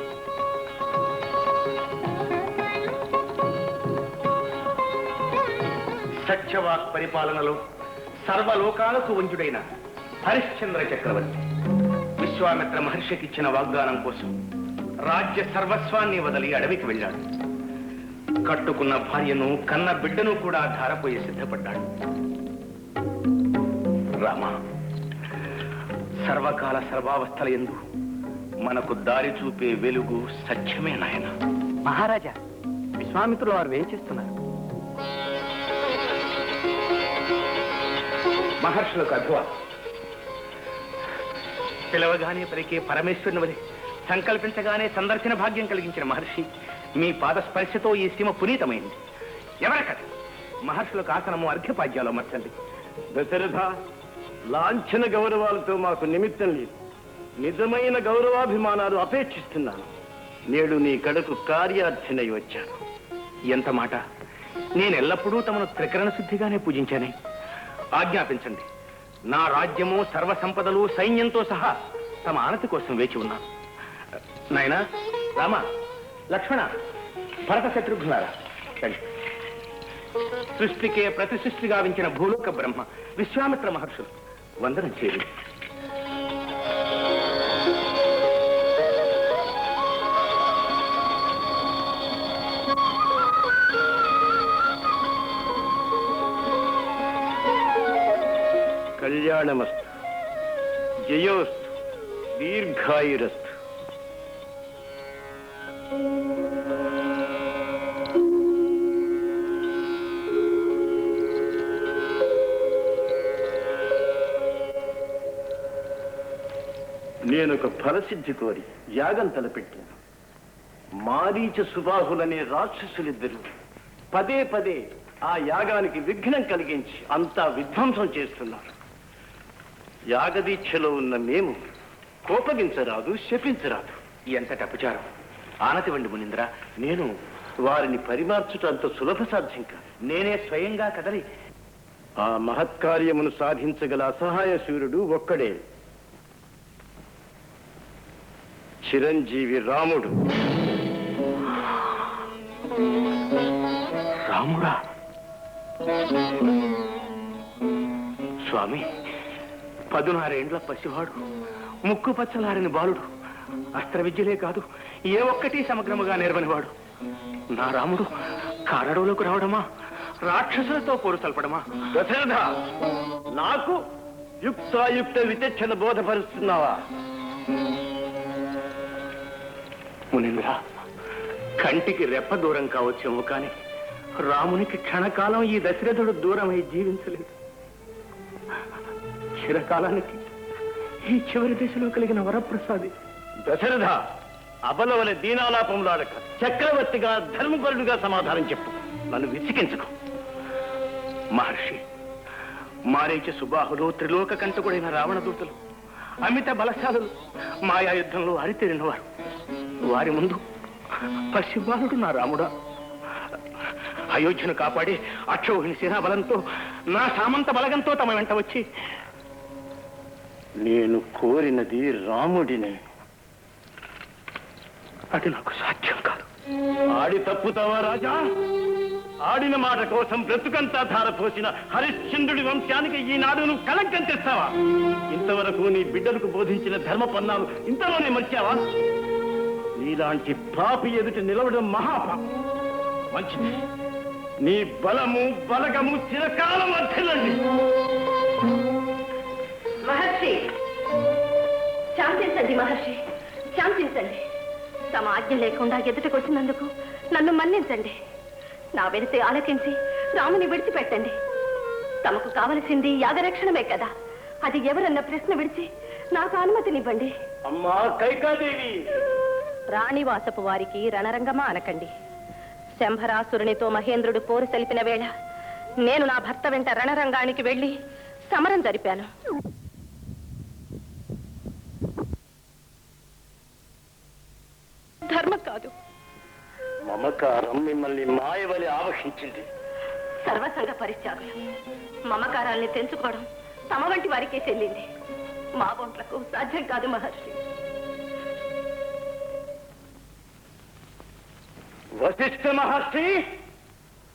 సత్యవాక్ పరిపాలనలో సర్వలోకాలకు వంజుడైన హరిశ్చంద్ర చక్రవర్తి విశ్వామిత్ర మహర్షికిచ్చిన వాగ్దానం కోసం రాజ్య సర్వస్వాన్ని వదిలి అడవికి వెళ్ళాడు. కట్టుకున్న భార్యను, కన్న బిడ్డను కూడా ధారపోయి సిద్ధపడ్డాడు. రామ, సర్వకాల సర్వావస్థల యందు మనకు దారి చూపే వెలుగు సత్యమే నాయన. మహారాజా, విశ్వామిత్రులు వారు వేచిస్తున్నారు. మహర్షులకు అభివాదం. పిలవగానే పలికే పరమేశ్వరుని వలె, సంకల్పించగానే సందర్శన భాగ్యం కలిగించిన మహర్షి, మీ పాద స్పర్శతో ఈ సీమ పునీతమైంది. ఎవరకట మహర్షులకు ఆసనము అర్ఘ్యపాద్యాలు అమర్చండి. దశరథ, లాంఛన గౌరవాలతో మాకు నిమిత్తం లేదు. నిజమైన గౌరవాభిమానాలు అపేక్షిస్తున్నాను. నేడు నీ కడకు కార్యార్థినై వచ్చాను. ఎంత మాట! నేను ఎల్లప్పుడూ తమను త్రికరణ శుద్ధిగానే పూజించానే. ఆజ్ఞాపించండి. నా రాజ్యము, సర్వసంపదలు, సైన్యంతో సహా తమ ఆనతి కోసం వేచి ఉన్నాను. నాయనా, రామ, లక్ష్మణ, భరత శత్రుఘ్నులారా, సృష్టికే ప్రతి సృష్టి గావించిన భూలోక బ్రహ్మ విశ్వామిత్ర మహర్షులు వందనం చేరి. కళ్యాణమస్తు, జయోస్తు, దీర్ఘాయురస్తు. నేనొక ఫలసిద్ధి కోరి యాగం తలపెట్టాను. మారీచ సుబాహులనే రాక్షసులిద్దరూ పదే పదే ఆ యాగానికి విఘ్నం కలిగించి అంతా విధ్వంసం చేస్తున్నారు. యాగదీక్షలో ఉన్న మేము కోపగించరాదు, శపించరాదు. ఎంతటి అపచారం! ఆనతి వండి మునింద్ర. నేను వారిని పరిమార్చుట అంత సులభ సాధ్యం కాదు. నేనే స్వయంగా కదలి ఆ మహత్కార్యమును సాధించగల అసహాయ శూరుడు ఒక్కడే. చిరంజీవి రాముడు. రాముడా? స్వామి, 16 ఏండ్ల పసివాడు, ముక్కు పచ్చలారిన బాలుడు, అస్త్ర విద్యలే కాదు ఏ ఒక్కటి సమగ్రముగా నేర్వనివాడు నా రాముడు కారడవులకు రావడమా, రాక్షసులతో పోరు సల్పడమా? దశరథ, నాకు యుక్తాయుక్త విచక్షణ బోధపరుస్తున్నావా? మునీంద్ర, కంటికి రెప్ప దూరం కావచ్చేమో కానీ రామునికి క్షణకాలం ఈ దశరథుడు దూరమై జీవించలేదు. చిరకాలానికి ఈ చివరి దశలో కలిగిన వరప్రసాది. దశరథ, అబలవల దీనాలాపంలాడక చక్రవర్తిగా ధర్మపరుడుగా సమాధానం చెప్పు. నన్ను విసికించకు. మహర్షి, మారీచ సుబాహులు, త్రిలోక కంటకుడైన రావణదూతలు, అమిత బలశాలులు, మాయా యుద్ధంలో అరితేరిన వారు. వారి ముందు పసిబాలుడు నా రాముడా. అయోధ్యను కాపాడి అక్షోహిణి సేనాబలంతో, నా సామంత బలగంతో తమ వెంట వచ్చి నేను కోరినది రాముడిని. అది నాకు సాధ్యం కాదు. ఆడి తప్పుతావా రాజా? ఆడిన మాట కోసం బ్రతుకంతా ధారపోసిన హరిశ్చంద్రుడి వంశానికి ఈనాడు నువ్వు కళంకం తెస్తావా? ఇంతవరకు నీ బిడ్డలకు బోధించిన ధర్మ పన్నాలు ఇంతలోనే మర్చావా? నీలాంటి పాపి ఎదుట నిలవడం మహాపాపం. మంచిది, నీ బలము బలగము చిరకాలం వర్ధిల్లండి. మహర్షి, శాంతించండి మహర్షి, శాంతించండి. తమ ఆజ్ఞ లేకుండా ఎదుటకొచ్చినందుకు నన్ను మన్నించండి. నా వెలితి ఆలకించి రాముని విడిచిపెట్టండి. తమకు కావలసింది యాగరక్షణమే కదా. అది ఎవరన్న ప్రశ్న విడిచి నాకు అనుమతినివ్వండి. అమ్మా కైకాదేవి, రాణివాసపు వారికి రణరంగమా అనకండి. శంభరాసురునితో మహేంద్రుడు పోరు సలిపిన వేళ నేను నా భర్త వెంట రణరంగానికి వెళ్లి సమరం జరిపాను. ధర్మం కాదు, మమకారం మిమ్మల్ని మాయవలి ఆవహించింది. సర్వసంగ పరిత్యాగులు. మమకారాల్ని తెంచుకోవడం తమ వంటి వారికే చెల్లింది. మా వంట్లకు సాధ్యం కాదు మహర్షి. వశిష్ఠ మహర్షి,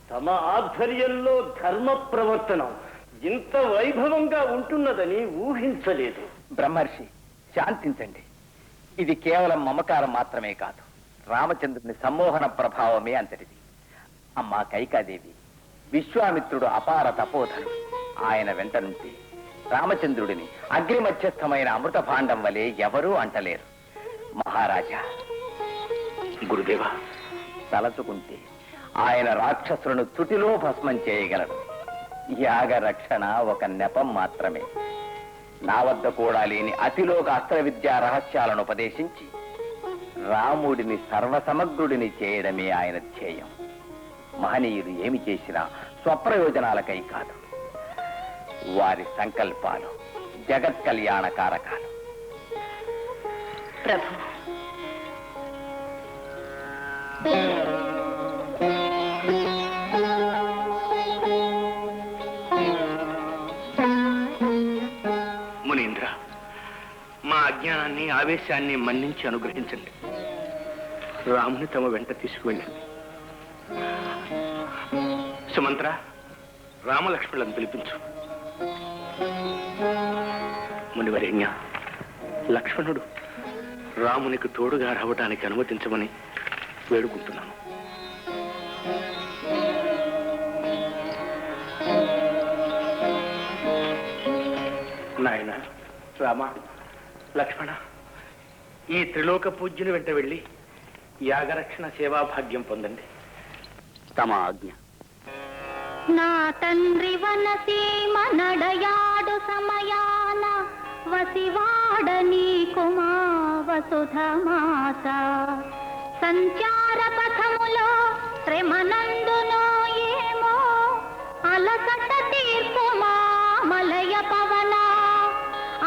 తమ ఆధ్వర్యంలో ధర్మ ప్రవర్తనం ఇంత వైభవంగా ఉంటున్నదని ఊహించలేదు. బ్రహ్మర్షి, శాంతించండి. ఇది కేవలం మమకారం మాత్రమే కాదు, రామచంద్రుని సమ్మోహన ప్రభావమే అంతటిది. అమ్మా కైకాదేవి, విశ్వామిత్రుడు అపార తపోధను. ఆయన వెంట నుంచి రామచంద్రుడిని అగ్నిమధ్యస్థమైన అమృత భాండం వలె ఎవరూ అంటలేరు. మహారాజా, గురుదేవా, తలచుకుంటే ఆయన రాక్షసులను తుటిలో భస్మం చేయగలడు. యాగ రక్షణ ఒక నెపం మాత్రమే. నా వద్ద కూడా లేని అతిలోక అస్త్ర విద్యా రహస్యాలను ఉపదేశించి రాముడిని సర్వసమగ్రుడిని చేయడమే ఆయన ధ్యేయం. మహనీయులు ఏమి చేసినా స్వప్రయోజనాలకై కాదు. వారి సంకల్పాలు జగత్ కళ్యాణ కారకాలు. ప్రభు, మునీంద్ర, మా అజ్ఞానాన్ని ఆవేశాన్ని మన్నించి అనుగ్రహించండి. రాముని తమ వెంట తీసుకువెళ్ళండి. సుమంత్ర, రామలక్ష్మణులను పిలిపించు. మునివరేణ్య, లక్ష్మణుడు రామునికి తోడుగా రావటానికి అనుమతించమని వేడుకుంటున్నాను. నాయన రామ, లక్ష్మణ, ఈ త్రిలోక పూజ్యుని వెంట వెళ్ళి యాగరక్షణ సేవా భాగ్యం పొందండి. తమ ఆజ్ఞ. నా తండ్రి వనసీమ నడయాడు సమయాన వసివాడ నీకు మా వసుధమాత. సంచార పథములో శ్రమనందునో ఏమో అలసట తీర్పు మా మలయ పవన.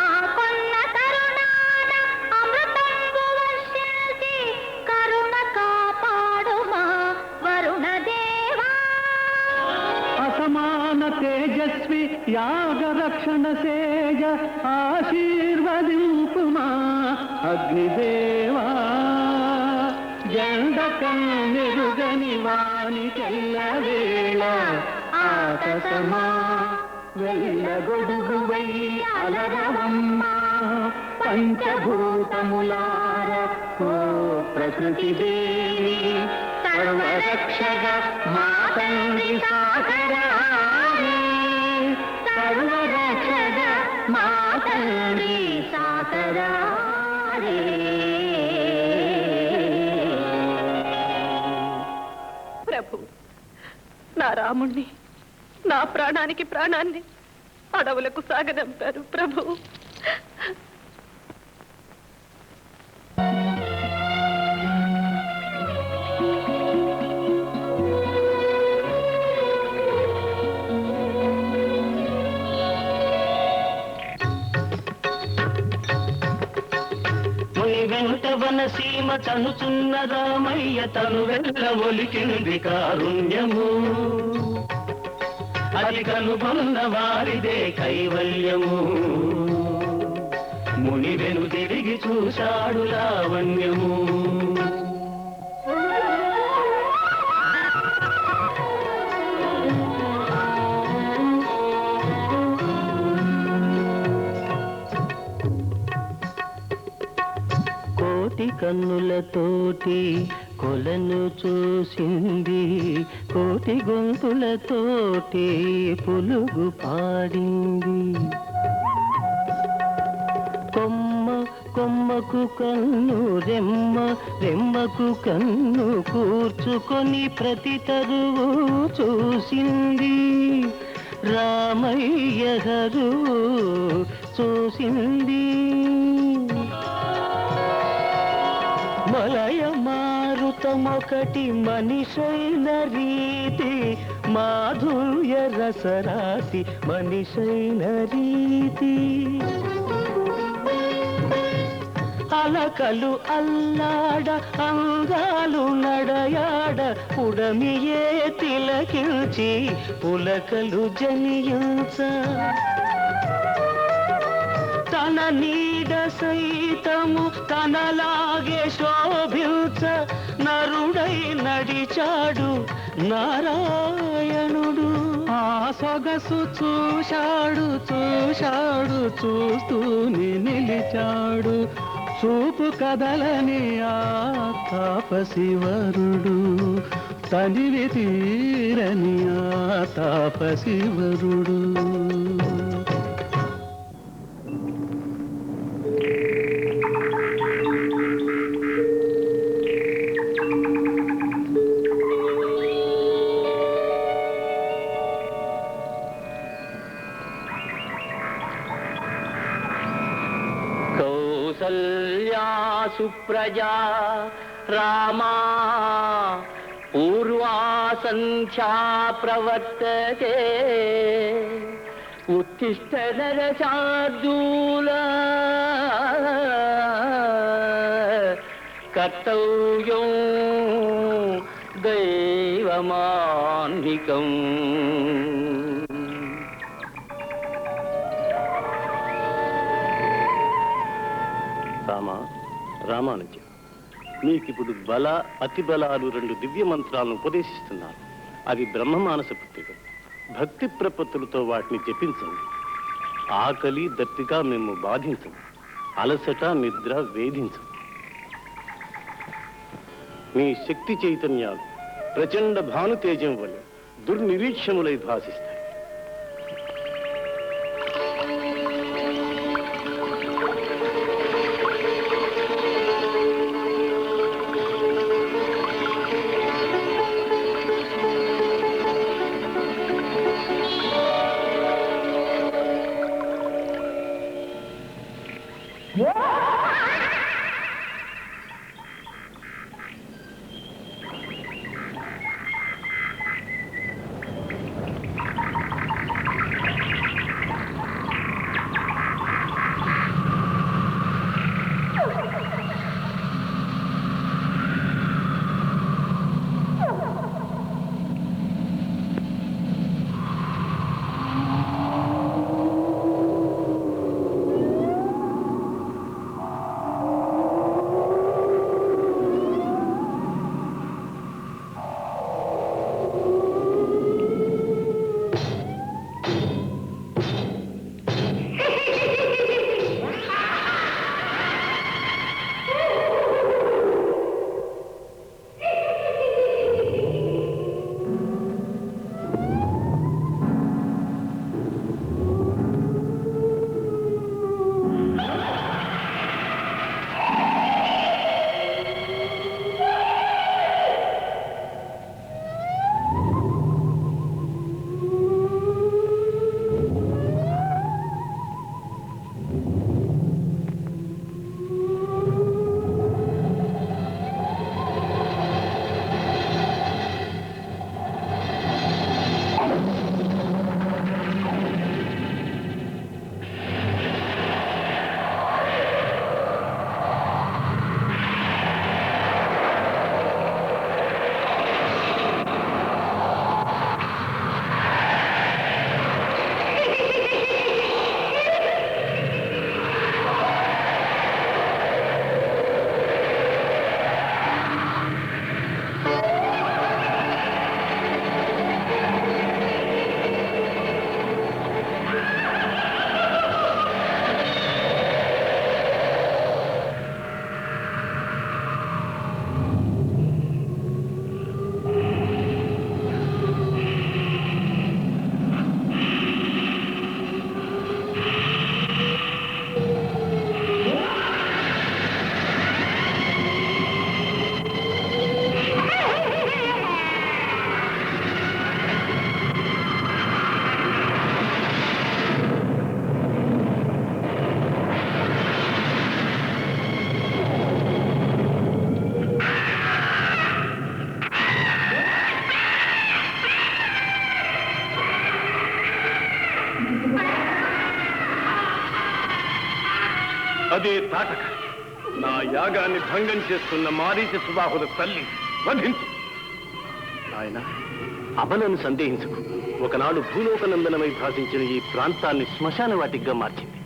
ఆ కొన్న తరుణాన అమృతంబు వర్షించి కరుణ కాపాడు మా వరుణ దేవా. అసమాన తేజస్వి యాగ రక్షణ సేజ ఆశీర్వదింపుమా అగ్నిదేవా. కన్నెరుగని వాని తెల్లవేళ ఆకాశమా వెళ్ళగొడుగువై అలరవమ్మ పంచభూతములార ఓ ప్రకృతి దేవి సర్వరక్షక మా తండ్రి సాగరారే సర్వరక్షక మా తండ్రి సాగరారే. ప్రభు, నా రాముణ్ణి, నా ప్రాణానికి ప్రాణాన్ని అడవులకు సాగనంపారు ప్రభు. వెంట వనసీమ తనుచున్న రామయ్య తను వెళ్ళ ఒలికింది కారుణ్యము అది కనుగొన్న వారిదే కైవల్యము ముని వెను తిరిగి చూశాడు లావణ్యము కోటి కన్నులతోటి కొలను చూసింది కోటి గొంతులతోటి పులుగు పాడింది కొమ్మ కొమ్మకు కన్ను రెమ్మ రెమ్మకు కన్ను కూర్చుకొని ప్రతి తరువు చూసింది రామయ్య హరువు చూసింది మలయ మారుతమొకటి మనిషైన రీతి మాధుర్య రసరాతి మనిషైన రీతి అలకలు అల్లాడ అంగాలు నడయాడ ఉడమియే తిలకించి పులకలు జనియించ తన నీడ సైతము తనలాగే శోభించ నరుడై నడిచాడు నారాయణుడు ఆ సొగసు చూశాడు చూశాడు చూస్తూనే నిలిచాడు చూపు కదలని ఆ తాపసివరుడు తనివి తీరని ఆ తాపసివరుడు కౌసల్యా సుప్రజా రామా పూర్వా సంధ్యా ప్రవర్తతే ఉత్తిష్ట నరశార్దూల కర్తవ్యం దైవమాన్నికం. రామానుజ, మీకిప్పుడు బల అతి బలాలు 2 దివ్య మంత్రాలను ఉపదేశిస్తున్నారు. అవి బ్రహ్మమానస పుత్రికలు. భక్తి ప్రపత్తులతో వాటిని జపించండి. ఆకలి దప్పిక మేము బాధించం, అలసట నిద్ర వేధించం. మీ శక్తి చైతన్యాలు ప్రచండ భానుతేజం వల్ల దుర్నిరీక్షములై భాసిస్తాయి. అదే తాటక నా యాగాన్ని భంగం చేస్తున్న మారీచ సుబాహుల తల్లి వధించు. ఆయన అబలను సందేహించుకు. ఒకనాడు భూలోకనందనమై భాషించిన ఈ ప్రాంతాన్ని శ్మశాన వాటిగా మార్చింది.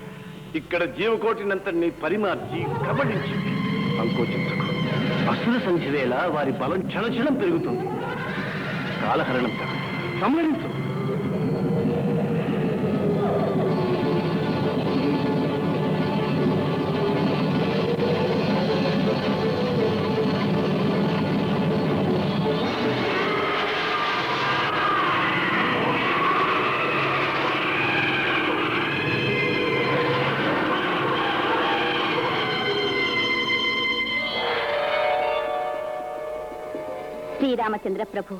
ఇక్కడ జీవకోటినంతని పరిమార్చి కబళించింది. సంకోచించకు. అసుర సంధ్య వేళ వారి బలం క్షణక్షణం పెరుగుతుంది. కాలహరణం సంహరించు. శ్రీరామచంద్ర ప్రభు,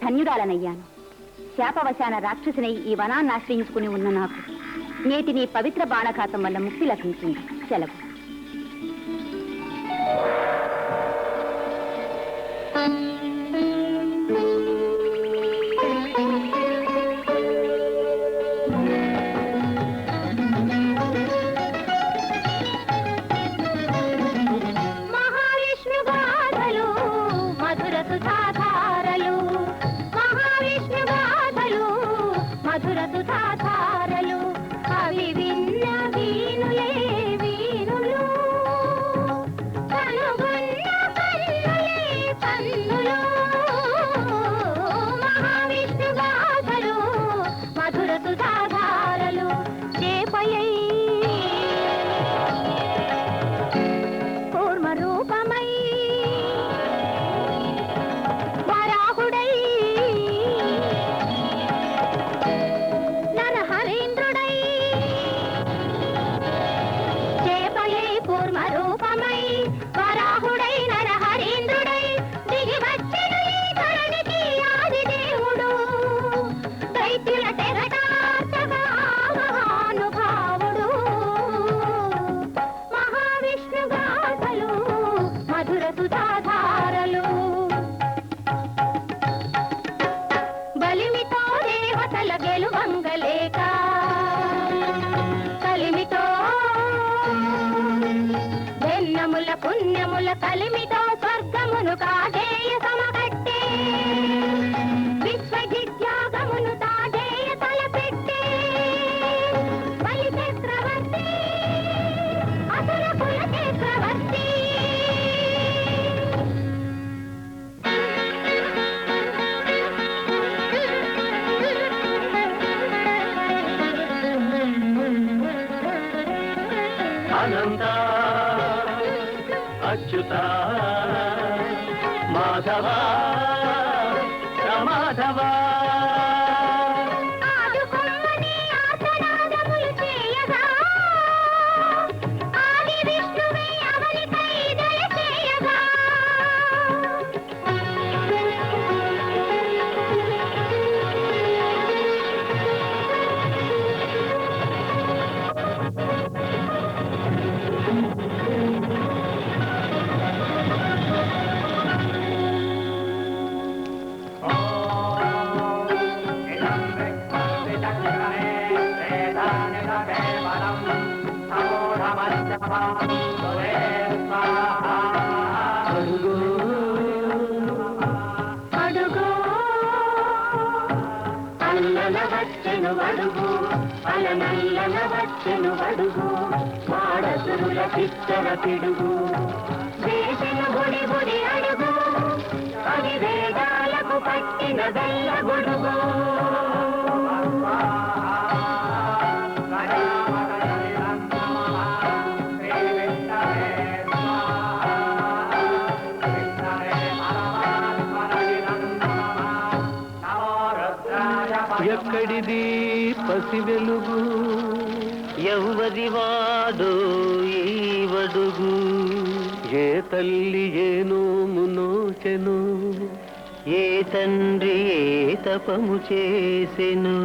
ధన్యురాలనయ్యాను. శాపవశాన రాక్షసుని ఈ వనాన్ని ఆశ్రయించుకుని ఉన్న నాకు నేటి నీ పవిత్ర బాణఘాతం వల్ల ముక్తి లభించింది. సెలవు. పుణ్యముల కలిమితో స్వర్గమును కాదేయ సమకట్టే, విశ్వజిత్యాగమును తాదేయ తలపెట్టే. బలి చక్రవర్తి అసుర కుల చక్రవర్తి. అనంత అచ్యుత మాధవ మాధవ అల్లన వడుగు అలనల్లన వచ్చెను వడుగు మాడసురుల చిత్తర పిడుగు వేసిన బుడి బుడి అడుగు అది వేదాలకు పట్టిన బెల్ల గొడుగు. ఎక్కడిది పసి వెలుగు ఎవరి వాడు ఈ వడుగు ఏ తల్లి ఏ నోము నోచెను ఏ తండ్రి ఏ తపము చేసెను.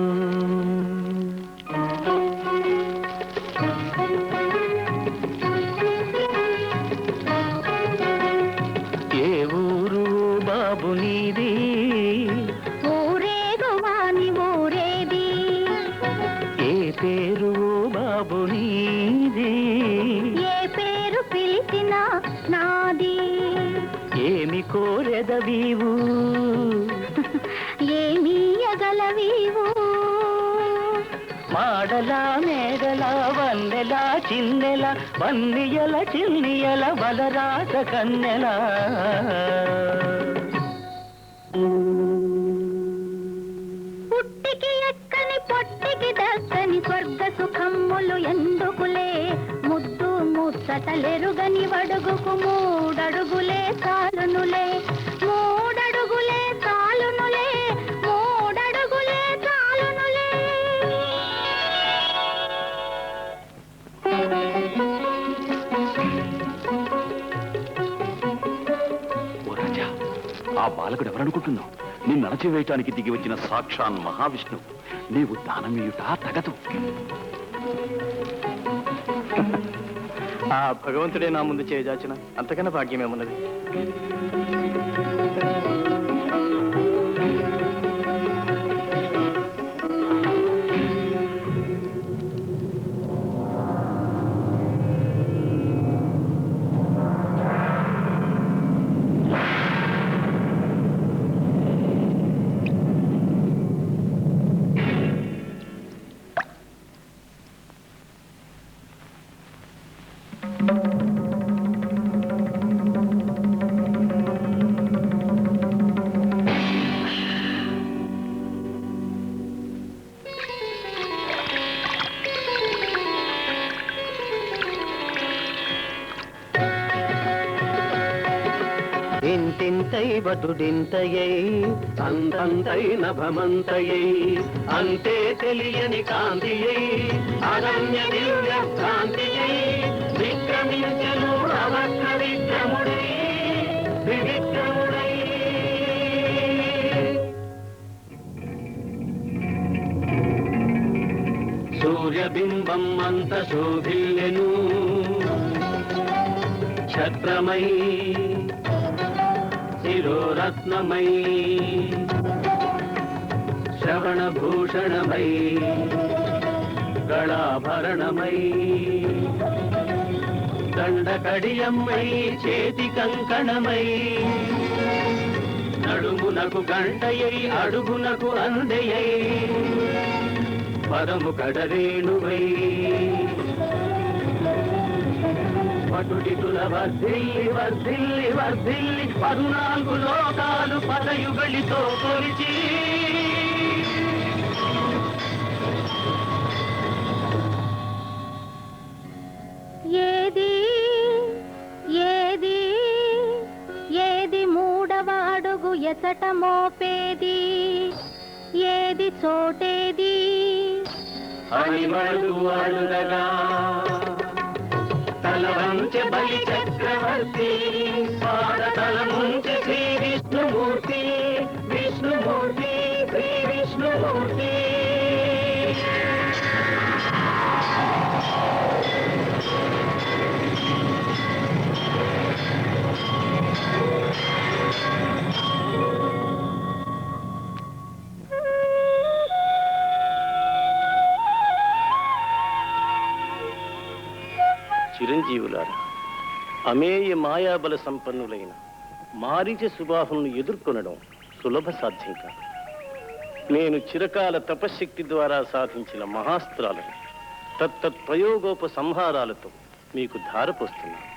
ఏ ఊరు బాబు నీది పేరు బాబు నీది కోరెదవీవు ఏమీయగలవీవు మాడల మేడల వన్నెల చిన్నెల వన్నియల చిన్నియల బలరాజ కన్నెల పుట్టికి ఎక్కని పొట్టికి దక్కని స్వర్గ సుఖమ్ములు ఎందుకులే ముద్దు ముచ్చటలెరుగని వడుగుకు మూడడుగులే చాలునులే మూడడుగులే చాలునులే మూడడుగులే చాలునులే ఓ రాజా, ఆ బాలకుడు ఎవరనుకుంటున్నావు? నిన్ను అణచివేయటానికి దిగి వచ్చిన సాక్షాన్ మహావిష్ణువు. నీవు దానమీయుట తగదు. ఆ భగవంతుడే నా ముందు చేయజాచిన అంతకన్నా భాగ్యమేమున్నది? ఇంటింతై వటుడింతయై అంతంతై నభమంతయై అంతే తెలియని కాంతియై అనన్య దివ్య కాంతియై విక్రమించను అవక్ర విక్రముడై వివిక్రముడై సూర్యబింబం అంత శోభిల్లెను ఛత్రమై శిరోరత్నమై శ్రవణభూషణమై గళాభరణమై దండకడియమ్మై చేతి కంకణమై నడుమునకు గంటయై అడుగునకు అందెయై పదము కడరేణువై పటుడితుల వర్ధిల్లి వర్ధిల్లి వర్ధిల్లి 14 లోకాలు పదయుగళితో కొలిచి ఏది ఏది ఏది మూడవ అడుగు ఎసట మోపేది ఏది చోటేది అని అడుగగా తల వంచె బలి చక్రవర్తి పాదతల ముంచె శ్రీ విష్ణుమూర్తి విష్ణుమూర్తి శ్రీ విష్ణుమూర్తి చిరంజీవులారా, అమేయ మాయాబల సంపన్నులైన మారీచ సుబాహును ఎదుర్కొనడం సులభ సాధ్యం కాదు. నేను చిరకాల తపశ్శక్తి ద్వారా సాధించిన మహాస్త్రాలను తత్తత్ ప్రయోగోప సంహారాలతో మీకు ధారపోస్తున్నాను.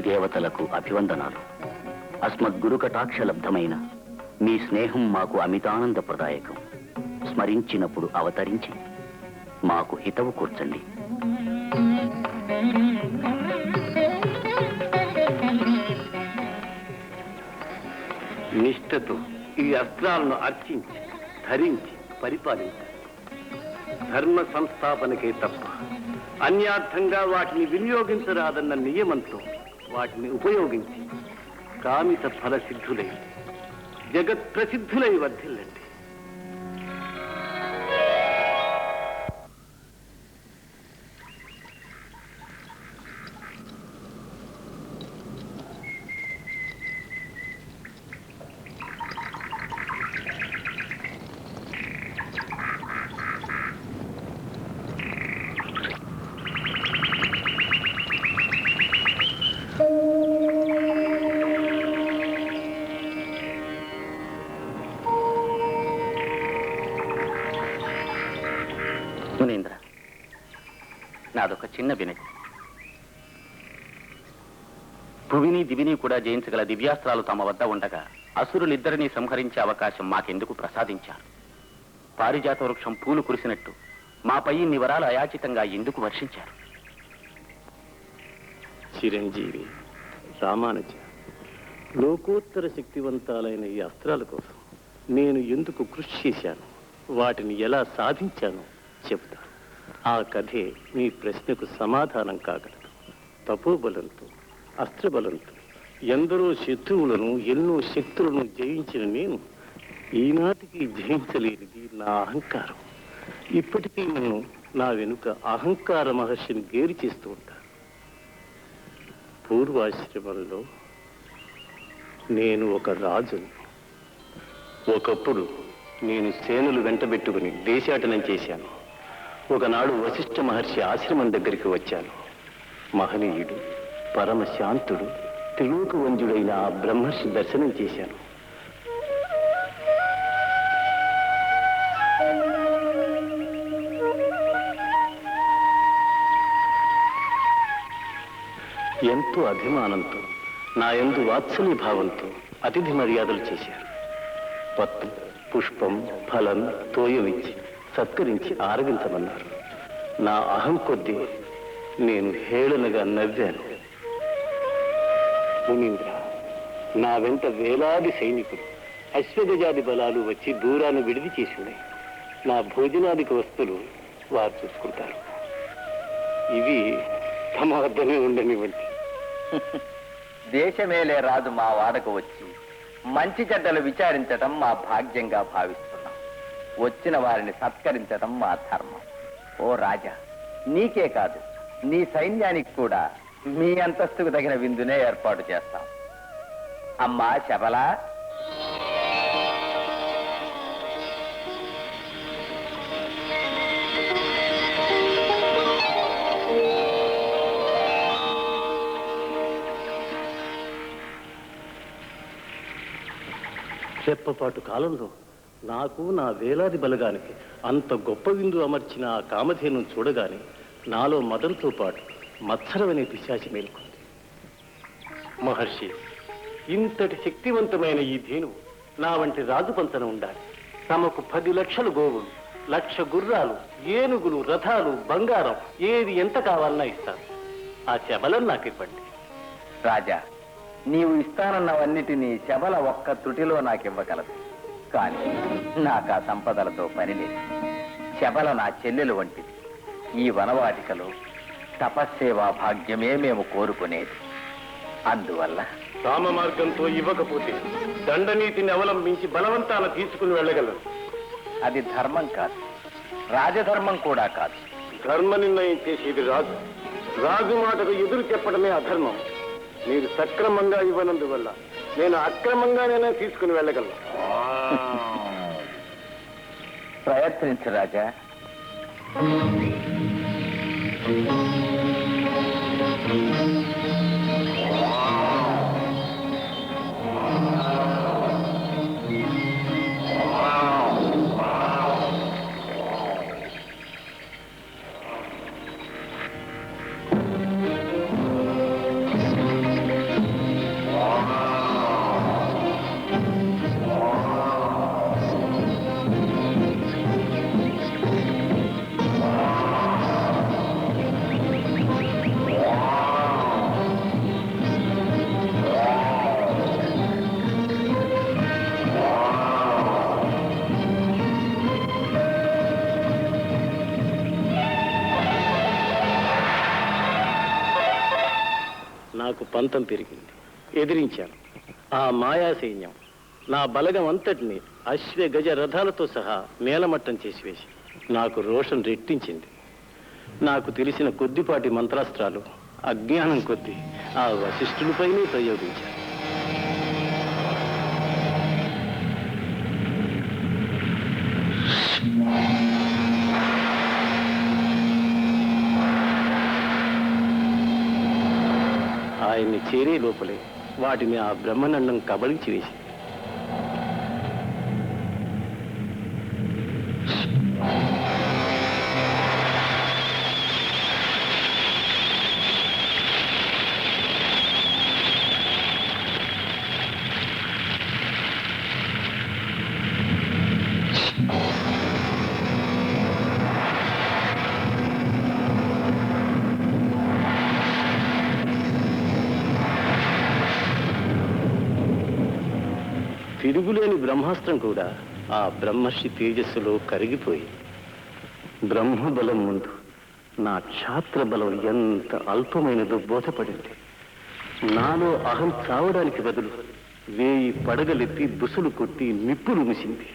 దేవతలకు అభివందనాలు. అస్మద్గురు కటాక్షలబ్ధమైన మీ స్నేహం మాకు అమితానందప్రదాయకం. స్మరించినప్పుడు అవతరించి మాకు హితవు కూర్చండి. నిష్ఠతో ఈ అస్త్రాలను అర్చించి ధరించి పరిపాలించాలి. ధర్మ సంస్థాపనకే తప్ప అన్యార్థంగా వాటిని వినియోగించరాదన్న నియమంతో వాటిని ఉపయోగించి కామిత ఫల సిద్ధులై జగత్ ప్రసిద్ధులై వర్ధిల్లండి. మునీంద్ర, నాదొక చిన్న వినతి. భువిని దివిని కూడా జయించగల దివ్యాస్త్రాలు తమ వద్ద ఉండగా అసురులిద్దరినీ సంహరించే అవకాశం మాకెందుకు ప్రసాదించారు? పారిజాత వృక్షం పూలు కురిసినట్టు మాపై ఇన్ని వరాలు అయాచితంగా ఎందుకు వర్షించారు? చిరంజీవి రామానుజ, లోకోత్తర శక్తివంతాలైన ఈ అస్త్రాల కోసం నేను ఎందుకు కృషి చేశాను, వాటిని ఎలా సాధించాను చెబుతా. ఆ కథే మీ ప్రశ్నకు సమాధానం కాగలదు. తపోబలంతో అస్త్రబలంతో ఎందరో శత్రువులను ఎన్నో శక్తులను జయించిన నేను ఈనాటికి జయించలేనిది నా అహంకారం. ఇప్పటికీ నన్ను నా వెనుక అహంకార మహర్షిని గేరి చేస్తూ ఉంటాను. పూర్వాశ్రమంలో నేను ఒక రాజుని. ఒకప్పుడు నేను సేనలు వెంటబెట్టుకుని దేశాటనం చేశాను. ఒకనాడు వశిష్ఠ మహర్షి ఆశ్రమం దగ్గరికి వచ్చాను. మహనీయుడు, పరమశాంతుడు, త్రిలోకవంజుడైన ఆ బ్రహ్మర్షి దర్శనం చేశాను. ఎంతో అభిమానంతో, నా యందు వాత్సల్య భావంతో అతిథి మర్యాదలు చేశారు. పత్తు, పుష్పం, ఫలం, తోయమిచ్చి సత్కరించి ఆరగించమన్నారు. నా అహం కొద్దీ నేను హేళనగా నవ్వాను. మునీంద్ర, నా వెంట వేలాది సైనికులు, అశ్వగజాది బలాలు వచ్చి దూరాన్ని విడిది చేసి ఉన్నాయి. నా భోజనాదిక వస్తువులు వారు చూసుకుంటారు. ఇవి తమ వద్దనే ఉండనివ్వండి. దేశమేలే రాజు మా వాడకు వచ్చి మంచి చెడ్డలు విచారించటం మా భాగ్యంగా భావిస్తున్నాం. వచ్చిన వారిని సత్కరించటం మా ధర్మం. ఓ రాజా, నీకే కాదు నీ సైన్యానికి కూడా మీ అంతస్తుకు తగిన విందునే ఏర్పాటు చేస్తాం. అమ్మా శబలా, రెప్పపాటు కాలంలో నాకు, నా వేలాది బలగానికి అంత గొప్ప విందు అమర్చిన ఆ కామధేను చూడగానే నాలో మదంతో పాటు మత్సరమనే పిశాచి మేలుకుంది. మహర్షి, ఇంతటి శక్తివంతమైన ఈ ధేనువు నా వంటి రాజు పంచన ఉండాలి. తమకు 10 లక్షల గోవులు, 1,00,000 గుర్రాలు, ఏనుగులు, రథాలు, బంగారం, ఏది ఎంత కావాలన్నా ఇస్తాను. ఆ శబలం నాకు ఇవ్వండి. రాజా, నీవు ఇస్తానన్నవన్నిటినీ శబల ఒక్క త్రుటిలో నాకివ్వగలదు. కానీ నాకు ఆ సంపదలతో పని లేదు. శబల నా చెల్లెలు వంటిది. ఈ వనవాటికలో తపస్సేవా భాగ్యమే మేము కోరుకునేది. అందువల్ల రామ మార్గంతో ఇవ్వకపోతే దండనీతిని అవలంబించి బలవంతాన తీసుకుని వెళ్ళగలరు. అది ధర్మం కాదు, రాజధర్మం కూడా కాదు. ధర్మ నిర్ణయం చేసేది రాజు. రాజు మాటకు ఎదురు చెప్పడమే అధర్మం. మీరు సక్రమంగా ఇవ్వనందువల్ల నేను అక్రమంగానైనా తీసుకుని వెళ్ళగలను. ప్రయత్నించు రాజా. పంతం పెరిగింది. ఎదిరించాను. ఆ మాయా సైన్యం నా బలగం అంతటిని అశ్వ గజ రథాలతో సహా నేలమట్టం చేసివేసి నాకు రోషం రెట్టించింది. నాకు తెలిసిన కొద్దిపాటి మంత్రాస్త్రాలు అజ్ఞానం కొద్దీ ఆ వశిష్ఠులపైనే ప్రయోగించాను. ఆయన్ని చేరే లోపలే వాటిని ఆ బ్రహ్మనండం కబళించి వేసి తిరుగులేని బ్రహ్మాస్త్రం కూడా ఆ బ్రహ్మర్షి తేజస్సులో కరిగిపోయి బ్రహ్మబలం ముందు నా క్షాత్ర బలం ఎంత అల్పమైనదో బోధపడింది. నాలో అహం చావడానికి బదులు 1000 పడగలెత్తి బుసులు కొట్టి నిప్పులు ముసింది.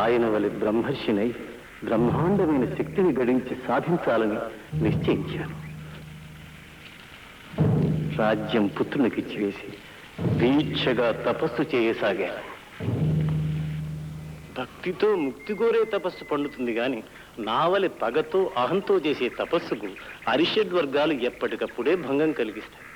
ఆయన వలె బ్రహ్మర్షినై బ్రహ్మాండమైన శక్తిని గడించి సాధించాలని నిశ్చయించాను. రాజ్యం పుత్రునికిచ్చి వేసి దీక్షగా తపస్సు చేయసాగాను. భక్తితో ముక్తి కోరే తపస్సు పండుతుంది గాని నావలి పగతో అహంతో చేసే తపస్సుకు అరిషడ్ వర్గాలు ఎప్పటికప్పుడే భంగం కలిగిస్తాయి.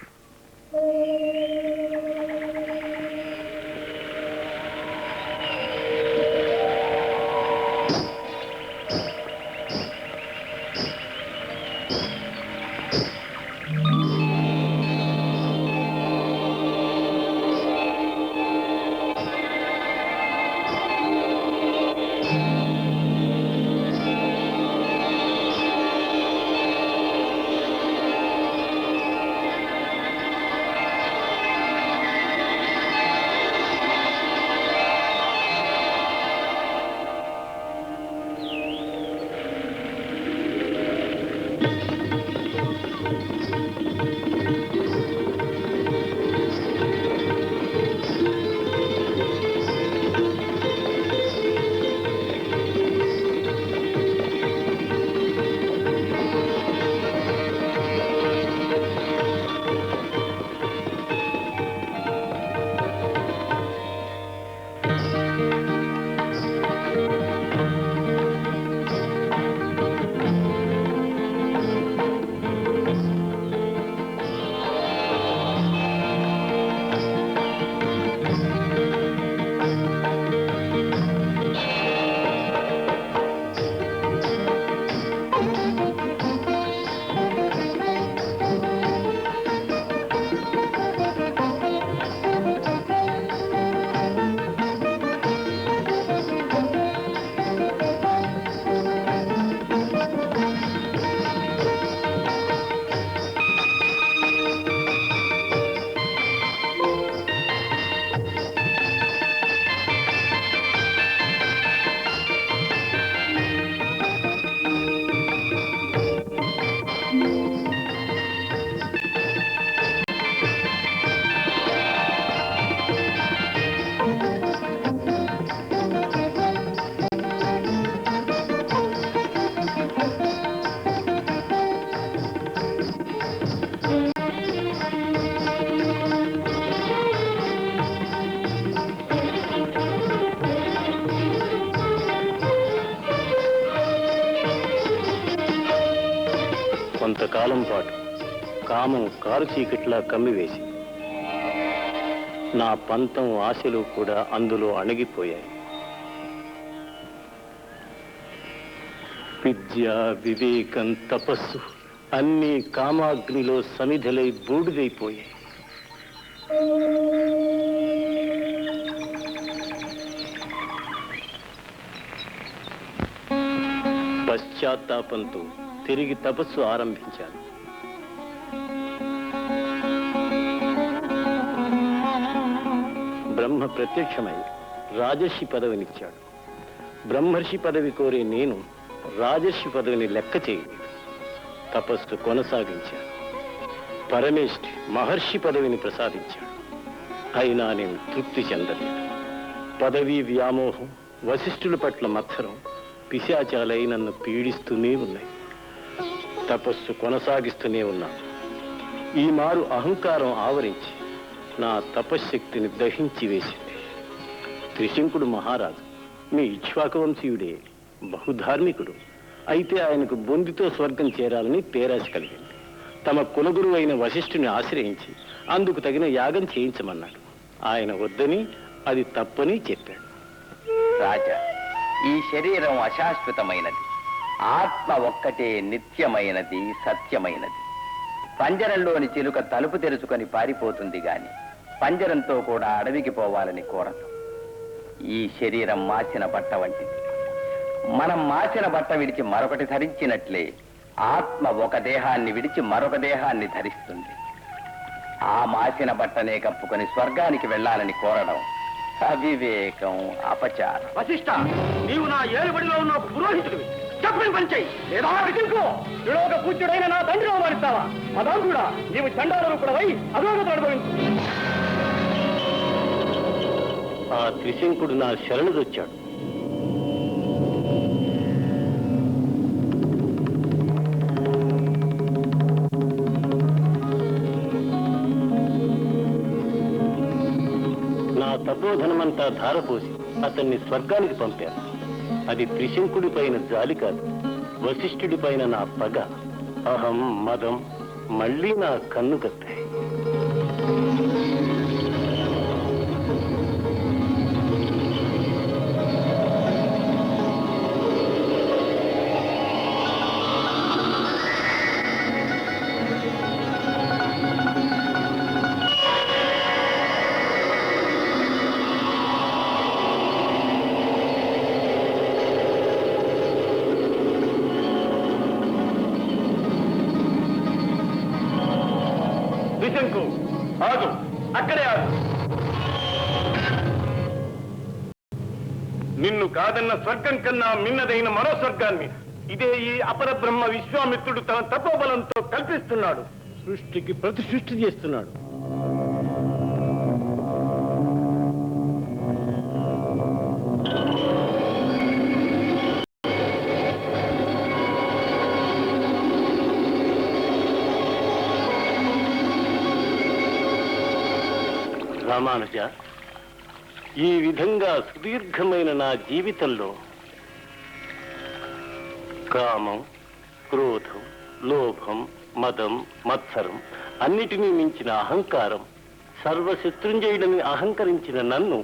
కొంతకాలం పాటు కామం కారు చీకట్లా కమ్మివేసి నా పంతం ఆశలు కూడా అందులో అణగిపోయాయి. విద్య, వివేకం, తపస్సు అన్నీ కామాగ్నిలో సమిధలై బూడిదైపోయాయి. పశ్చాత్తాపంతో తిరిగి తపస్సు ఆరంభించాను. బ్రహ్మ ప్రత్యక్షమై రాజర్షి పదవినిచ్చాడు. బ్రహ్మర్షి పదవి కోరే నేను రాజర్షి పదవిని లెక్క చేయలేదు. తపస్సు కొనసాగించాను. పరమేష్ఠి మహర్షి పదవిని ప్రసాదించాడు. అయినా నేను తృప్తి చెందలేదు. పదవీ వ్యామోహం, వశిష్ఠుల పట్ల మత్సరం పిశాచాలై నన్ను పీడిస్తూనే ఉన్నాయి. తపస్సు కొనసాగిస్తూనే ఉన్నాను. ఈ మారు అహంకారం ఆవరించి నా తపశ్శక్తిని దహించి వేసింది. త్రిశంకుడు మహారాజు మీ ఇక్ష్వాకు వంశీయుడే, బహుధార్మికుడు. అయితే ఆయనకు బొందితో స్వర్గం చేరాలని పేరాశ కలిగింది. తమ కులగురు అయిన వశిష్ఠుని ఆశ్రయించి అందుకు తగిన యాగం చేయించమన్నాడు. ఆయన వద్దని, అది తప్పని చెప్పాడు. రాజా, ఈ శరీరం అశాశ్వతమైనది. ఆత్మ ఒక్కటే నిత్యమైనది, సత్యమైనది. పంజరంలోని చిలుక తలుపు తెరుచుకొని పారిపోతుంది గాని పంజరంతో కూడా అడవికి పోవాలని కోరదు. ఈ శరీరం మాసిన బట్ట వంటిది. మనం మాసిన బట్ట విడిచి మరొకటి ధరించినట్లే ఆత్మ ఒక దేహాన్ని విడిచి మరొక దేహాన్ని ధరిస్తుంది. ఆ మాసిన బట్టనే కప్పుకొని స్వర్గానికి వెళ్ళాలని కోరడం అవివేకం, అపచారం. వశిష్ఠ, నీవు నా ఏలుబడిలో ఉన్న పురోహితుడివి. చెప్పని పని చెయ్యి, లేదా విధించుకో. త్రిలోక పూజ్యుడైన నా తండ్రిని అవమానిస్తావా? మదాంధుడా, నీవు చండాలను కూడా వై అధోగతులు అనుభవించు. ఆ త్రిశంకుడు నా శరణుదొచ్చాడు. నా తపోధనమంతా ధారపోసి అతన్ని స్వర్గానికి పంపాను. అది త్రిశంకుడి పైన జాలి కాదు, వశిష్ఠుడి పైన నా పగ, అహం, మదం మళ్ళీ నా కన్ను కత్తాయి. త్రిశంకు, ఆగు, అక్కడే ఆగు. నిన్ను కాదన్న స్వర్గం కన్నా మిన్నదైన మరో స్వర్గాన్ని ఇదే ఈ అపర బ్రహ్మ విశ్వామిత్రుడు తన తపోబలంతో కల్పిస్తున్నాడు. సృష్టికి ప్రతి సృష్టి చేస్తున్నాడు. రామానుజ, ఈ విధంగా సుదీర్ఘమైన నా జీవితంలో కామం, క్రోధం, లోభం, మదం, మత్సరం అన్నిటినీ మించిన అహంకారం, సర్వశత్రుంజయుడని అహంకరించిన నన్ను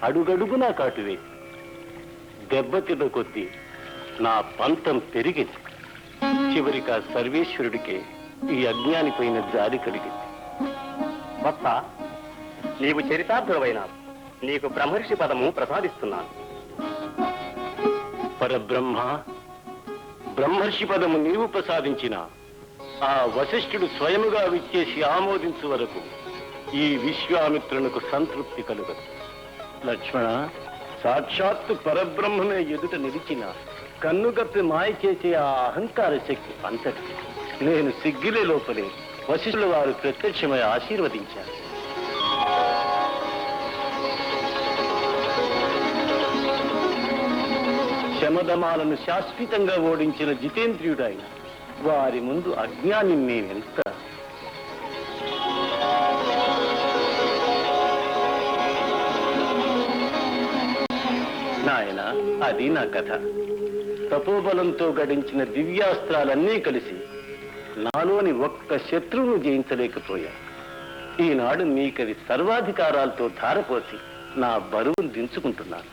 అడుగడుగునా కాటువే దెబ్బతిన్న కొద్దీ నా పంతం పెరిగింది. చివరికి ఆ సర్వేశ్వరుడికే ఈ అజ్ఞానిపైన జాలి కలిగింది. వత్స, నీవు చరితార్థుడవైనావు. నీకు బ్రహ్మర్షి పదము ప్రసాదిస్తున్నాను. పరబ్రహ్మ, బ్రహ్మర్షి పదము నీవు ప్రసాదించిన ఆ వశిష్ఠుడు స్వయముగా విచ్చేసి ఆమోదించు వరకు ఈ విశ్వామిత్రునకు సంతృప్తి కలుగదు. లక్ష్మణ, సాక్షాత్తు పరబ్రహ్మమే ఎదుట నిలిచిన కన్నుగప్పి మాయ చేసే ఆ అహంకార శక్తి అంతటి నేను సిగ్గిలే లోపలే వశిష్ఠుల వారు ప్రత్యక్షమై ఆశీర్వదించారు. శమదమాలను శాశ్వతంగా ఓడించిన జితేంద్రియుడైన వారి ముందు అజ్ఞాని నేనెంత. నాయన, అది నా కథ. తపోబలంతో గడించిన దివ్యాస్త్రాలన్నీ కలిసి నాలోని ఒక్క శత్రువును జయించలేకపోయా. ఈనాడు మీకది సర్వాధికారాలతో ధారపోసి నా బరువును దించుకుంటున్నాను.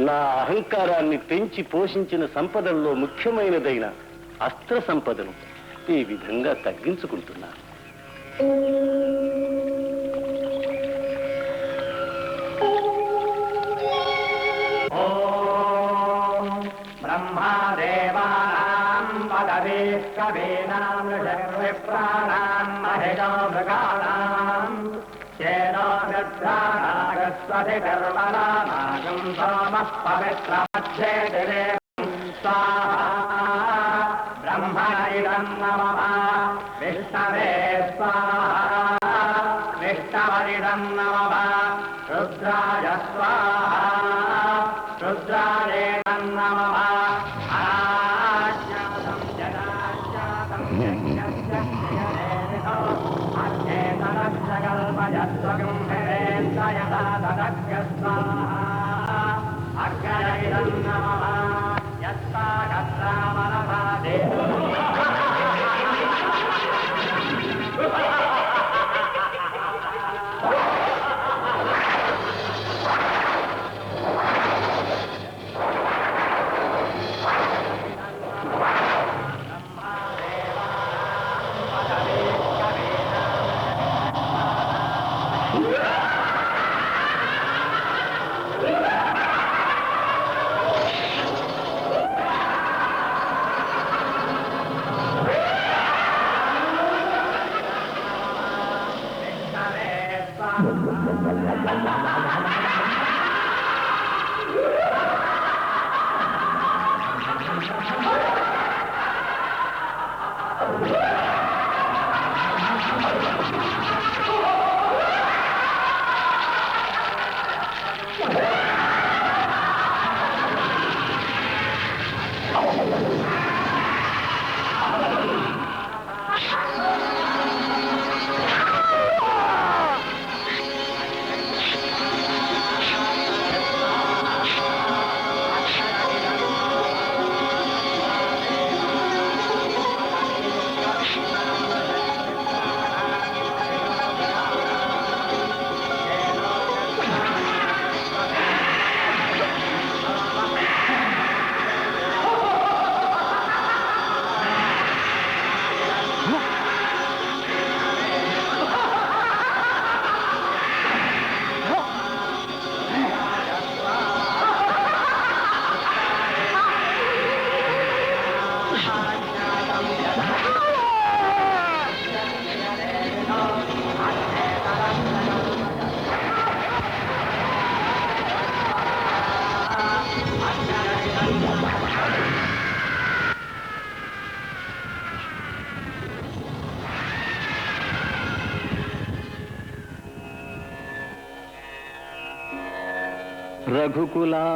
నా అహంకారాన్ని పెంచి పోషించిన సంపదల్లో ముఖ్యమైనదైన అస్త్ర సంపదను ఈ విధంగా తగ్గించుకుంటున్నాను. బ్రహ్మదేవానాం పదవే కవీనాం విప్రాణాం మహిళా మృగాణాం చేనో నిర్ధానాగస్వధి కర్మణానాగం సోమః పవిత్రమధ్యే దివే స్వాహా. బ్రహ్మణ ఇదం నమః విష్ణవే రుద్రాయ నమః ఆజ్ఞాతం జగాజ్ఞాతం యజ్ఞస్య అగ్నేతరక్షకల్పయత్వగం హరేంద్రయదాదగ్యస్వాహా అగ్నయైరం నమః యత్తాగత్రామనభాదే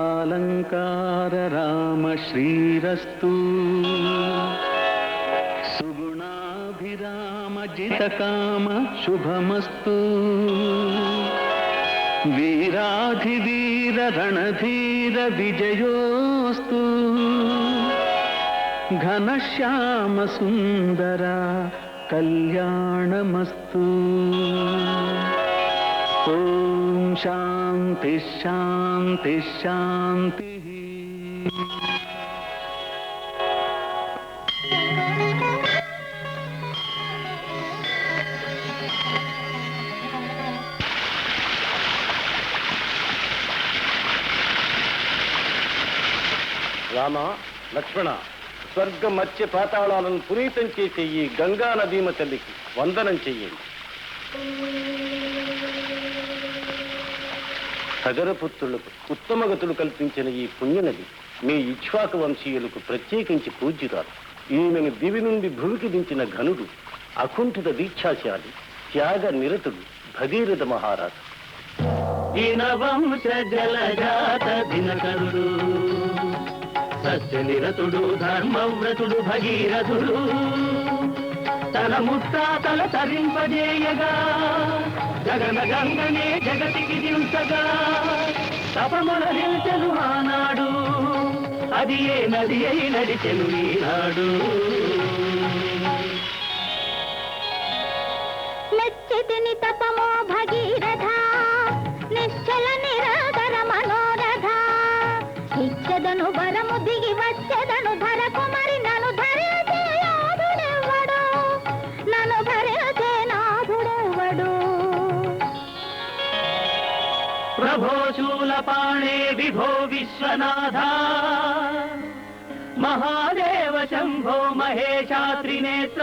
రఘుకులాలంకార రామ శ్రీరస్తు సుగుణాభిరామ జితకామ శుభమస్తు వీరాధివీర రణధీర విజయోస్తు ఘనశ్యామ సుందర కళ్యాణమస్తు ఓం శాంతి శాంతి శాంతి. రామ, లక్ష్మణ, స్వర్గ మత్స్య పాతాళాలను పునీతం చేసే ఈ గంగా నదీమ తల్లికి వందనం చెయ్యండి. సగరపుత్రులకు ఉత్తమగతులు కల్పించిన ఈ పుణ్యనది మీ ఇక్ష్వాకు వంశీయులకు ప్రత్యేకించి పూజ్యురాలు. ఈమెను దివి నుండి భూమికి దించిన ఘనుడు, అకుంఠిత దీక్షాశాలి, త్యాగ నిరతుడు భగీరథ మహారాజు. దీనవంశ జలజాత దినకరుడు, సత్య నిరతుడు, ధర్మవ్రతుడు భగీరథుడు, తన ముత్తాతల తరింపజేయగా జగన గంగనే జగతికి దించగా తపముల నిల్చెను ఆనాడు, అది ఏ నది అయి నడిచెను ఈనాడు. మెచ్చితిని తపమో భగీరథ, నిశ్చల నిరాదర మనోరథ, ఇచ్చదను వరము దిగి వచ్చదను ధరకు, మరి నన్ను ధరించే నాథుడెవ్వడు, నన్ను భరించే నాథుడెవ్వడు. ప్రభో శూలపాణే విభో విశ్వనాథ, మహాదేవ శంభో మహేశాత్రినేత్ర,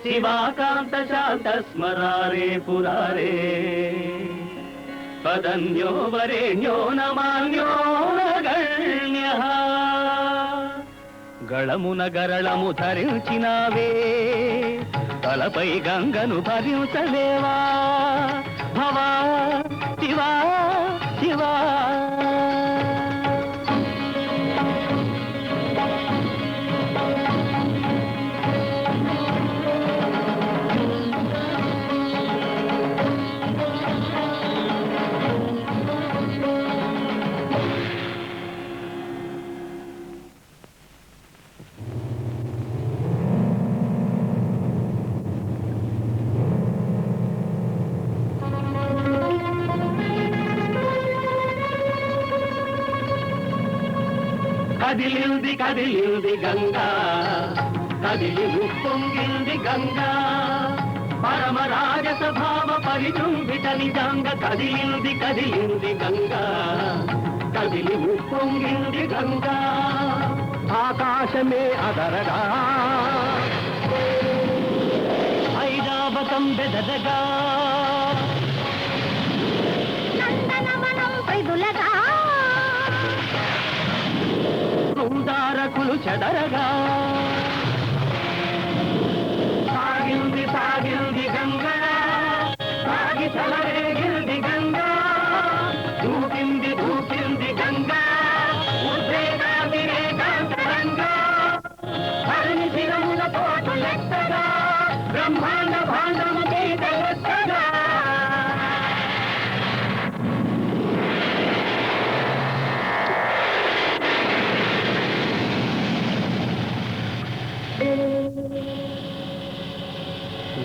శివాకాంత శాంత స్మరారే పురారే, పదన్యో వరేణ్యో నమాన్యో నగణ్యః. గళమున గరళము ధరించినావే, తలపై గంగను భరించలేవా భవా శివా శివా కదిలింది కదిలింది గంగా కదిలి ఉప్పొంగింది గంగా పరమ రాజసభావ పరిజృంభిత నిజంగ కదిలింది కదిలింది గంగా కదిలి ఉప్పొంగింది గంగా ఆకాశమే అదరగా ఐరావతం బెదరగా నందనవనం ప్రైదులగా బృందారకులు చెదరగా సాగింది సాగింది గంగా సాగి చలరేగింది గంగా దూకింది దూకింది గంగా ఉద్వేగాంతరంగా హరిని శిరముల తోటు లెక్కగా బ్రహ్మాండ భాండము లెక్కగా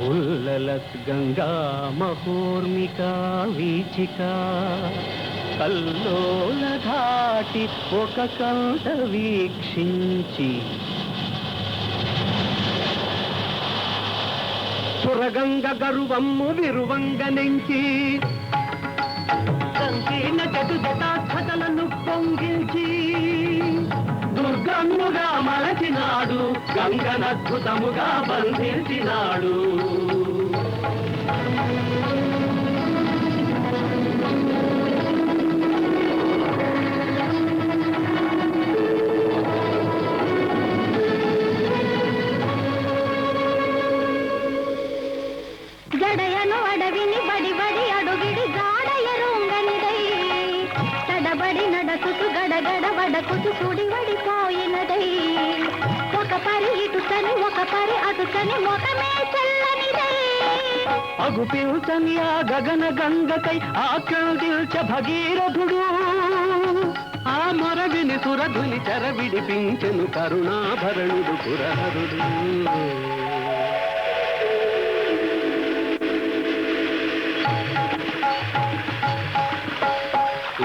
ఉల్లలస్ గంగా మహోర్మికా వీచిక కల్లోల ధాటి ఒక కంట వీక్షించి సురగంగ గరువమ్ము విరువంగ నెంచి సంకీర్ణ జటాక్షతలను పొంగిల్చి దుర్గమ్ముగా మలచినాడు గంగనద్భుతముగా బంధించినాడు జడయను అడవిని బడి బడి అడుగిడి జాడయ రుంగనిదై తడబడి నడకుతు గడగడ వడకుతు సుడి వడిపోయినదై ఒక పరి ఇటుకని ఒక పరి అటుకని మొకమే చల్లనిదై అగు పిల్చని ఆ గగన గంగకై ఆక్రందిల్చ భగీరథుడు ఆ మొరవిని సురధుని చెర విడిపించెను కరుణాభరణుడు పురహరుడు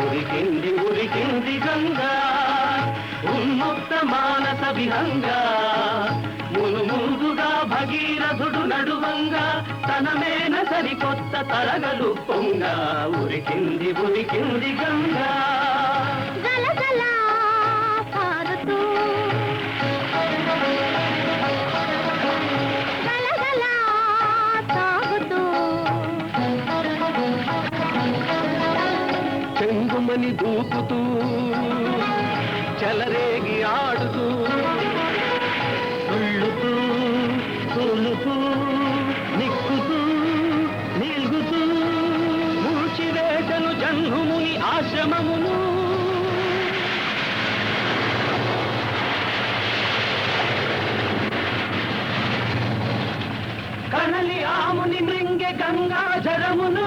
ఉరికింది ఉరికింది గంగా ఉన్ముక్త మానస విహంగా ముందుగా భగీరథుడు నడువంగా తనమేన సరికొత్త తరగలు పొంగ ఉరికింది ఉరికింది గంగా గలగల పారుతూ గలగల తాగుతూ చెంగుమని దూకుతూ చెలరేగి ఆడుతూ తుళ్ళుతూ తూలుతూ నిక్కుతూ నిల్గుతూ మూచివేటను జన్ముని ఆశ్రమమును కనలి ఆముని మృంగె గంగా జరమును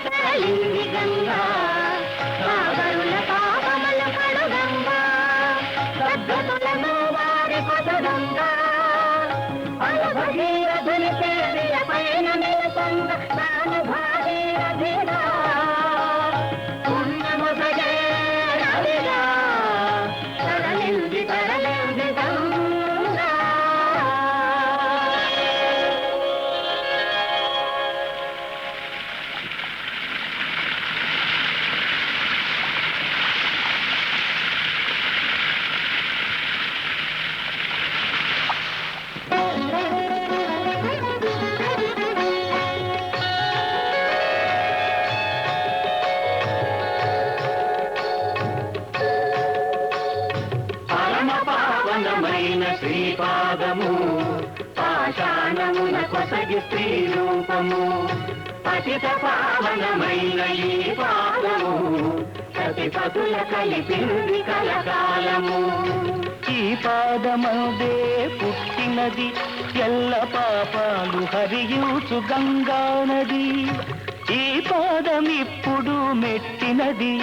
తరలింది గంగా సాగరుల పాపముల పడు గంగా సద్గతులను వారి కొస గంగా అల భగీరథుని పేరిల పైన నిలసంగ తాను భాగీరథిగా పుణ్యముసగే రవిగా తరలింది తరలింది గంగా పవిత్రమైన శ్రీపాదము పాషాణమున కొసగి స్త్రీ రూపము పతిత పావనమైన ఈ పాదము సతిపతుల కలిపింది కలకాలము ఈ పాదమందే పుట్టినది ఎల్ల పాపాలు హరియూచు గంగా నది ఈ పాదమిప్పుడు మెట్టినది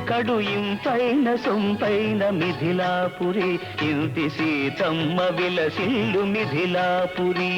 కడు ఇంపైన సొంపైన మిథిలాపురి ఇంటి సీతమ్మ విలసిల్లు మిథిలాపురి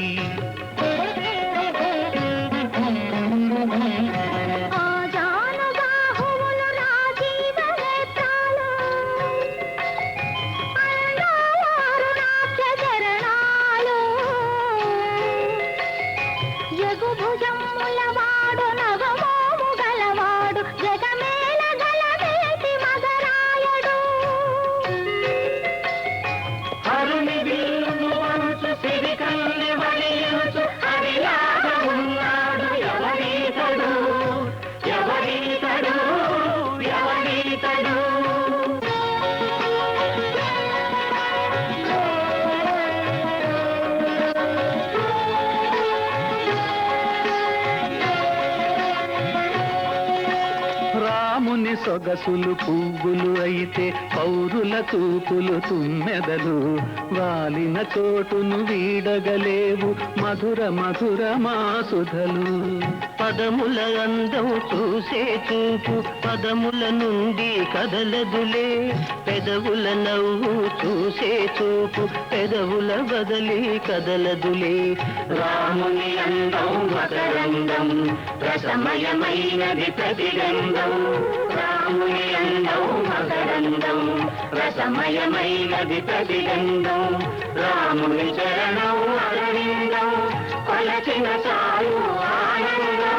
రాముని సొగసులు పువ్వులు అయితే పౌరుల తూపులు తుమ్మెదలు వాలిన చోటును వీడగలేవు మధుర మధుర మాసుధలు పదముల అందం చూసే చూపు పదముల నుండి కదలదులే పెదవుల నవ్వు చూసే చూపు పెదవుల బదలి కదలదులే రాముని అందం మకరందం రసమయమైనది ప్రతిగంధం రాముని అందం మకరందం రసమయమైనది ప్రతిగంధం రాముని చరణం అరవిందం కొలచిన చాలు ఆనందం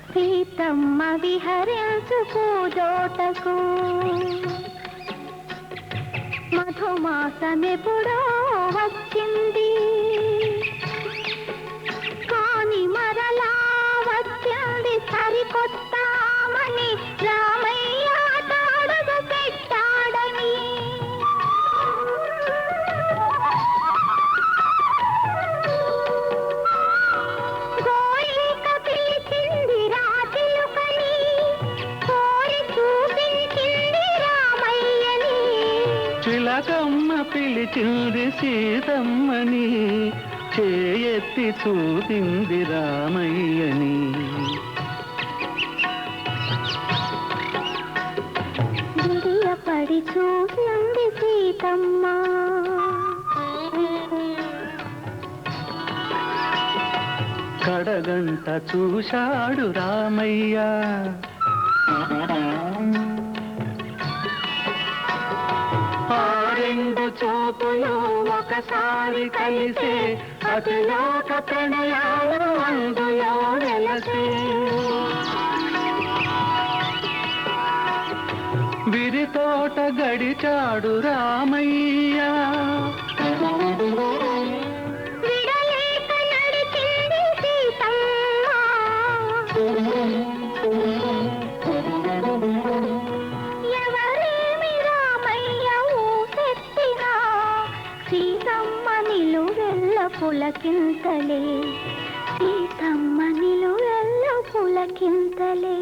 సీతమ్మ విహరించు పూజోటకు మధుమాసమెప్పుడో వచ్చింది కాని మరలా వచ్చింది సరికొత్త మని రామయ్య తాడుగు పెట్టాడని గోయిక పిలిచింది రాతిలుకని కోరి చూపించింది రామయ్యని చిలకమ్మ పిలిచింది సీతమ్మని చేయెత్తి చూపింది రామయ్యని విడియపడి చూసింది సీతమ్మ కడగంట చూశాడు రామయ్య ఆ రెండు చూపులు ఒకసారి కలిసే అతిలోక ప్రణయాలు అందులో వెలసే విరితోట గడిచాడు రామయ్య విడలేక నడిచింది సీతమ్మ ఎవరేమి రామయ్య ఊసెత్తినా సీతమ్మ నిలువెల్ల పులకింతలే సీతమ్మ నిలువెల్ల పులకింతలే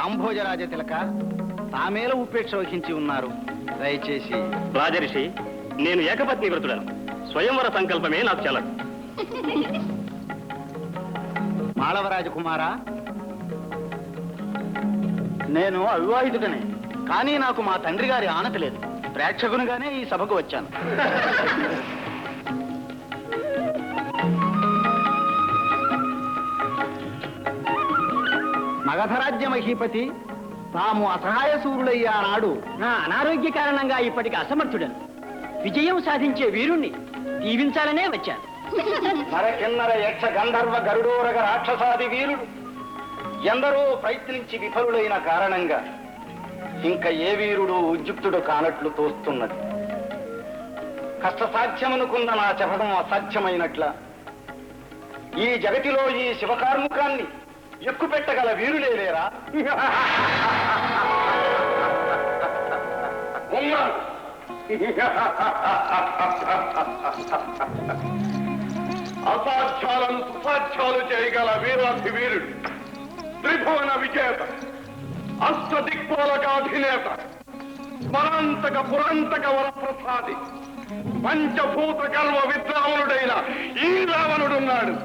కాంభోజరాజ తిలక తామేల ఉపేక్ష వహించి ఉన్నారు. దయచేసి రాజరిషి, నేను ఏకపత్ని వ్రతుడను. స్వయంవర సంకల్పమే నాకు చెల్లదు. మాళవరాజకుమారా, నేను అవివాహితుడనే, కానీ నాకు మా తండ్రి గారి ఆనత లేదు. ప్రేక్షకునిగానే ఈ సభకు వచ్చాను. మగధరాజ్య మహీపతి తాము అసహాయ సూరులయ్యా నాడు నా అనారోగ్య కారణంగా ఇప్పటికి అసమర్థుడను. విజయం సాధించే వీరుణ్ణి దీవించాలనే వచ్చాను. నరకిన్నర యక్ష గంధర్వ గరుడోరగ రాక్షసాది వీరుడు ఎందరో ప్రయత్నించి విఫలుడైన కారణంగా ఇంకా ఏ వీరుడు ఉద్యుక్తుడు కానట్లు తోస్తున్నది. కష్టసాధ్యమనుకున్న నా చెప్పడం అసాధ్యమైనట్ల ఈ జగతిలో ఈ శివకార్ముకాన్ని ఎక్కుపెట్టగల వీరులే లేరా? అసాధ్యాలను సుసాధ్యాలు చేయగల వీరాధి వీరుడు, త్రిభువన విజేత, అష్టదిక్పాలకాధినేత, స్మరాంతక పురాంతక వరప్రసాది, పంచభూత కర్మ విద్రావణుడైన ఈ రావణుడున్నాడు.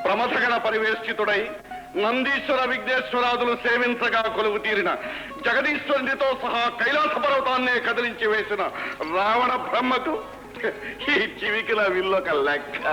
ప్రమథగణ పరివేష్టితుడై నందీశ్వర విఘ్నేశ్వరాదులు సేవించగా కొలువు తీరిన జగదీశ్వరునితో సహా కైలాస పర్వతాన్నే కదిలించి వేసిన రావణ బ్రహ్మకు ఈ చివికిల విల్లొక లెక్క.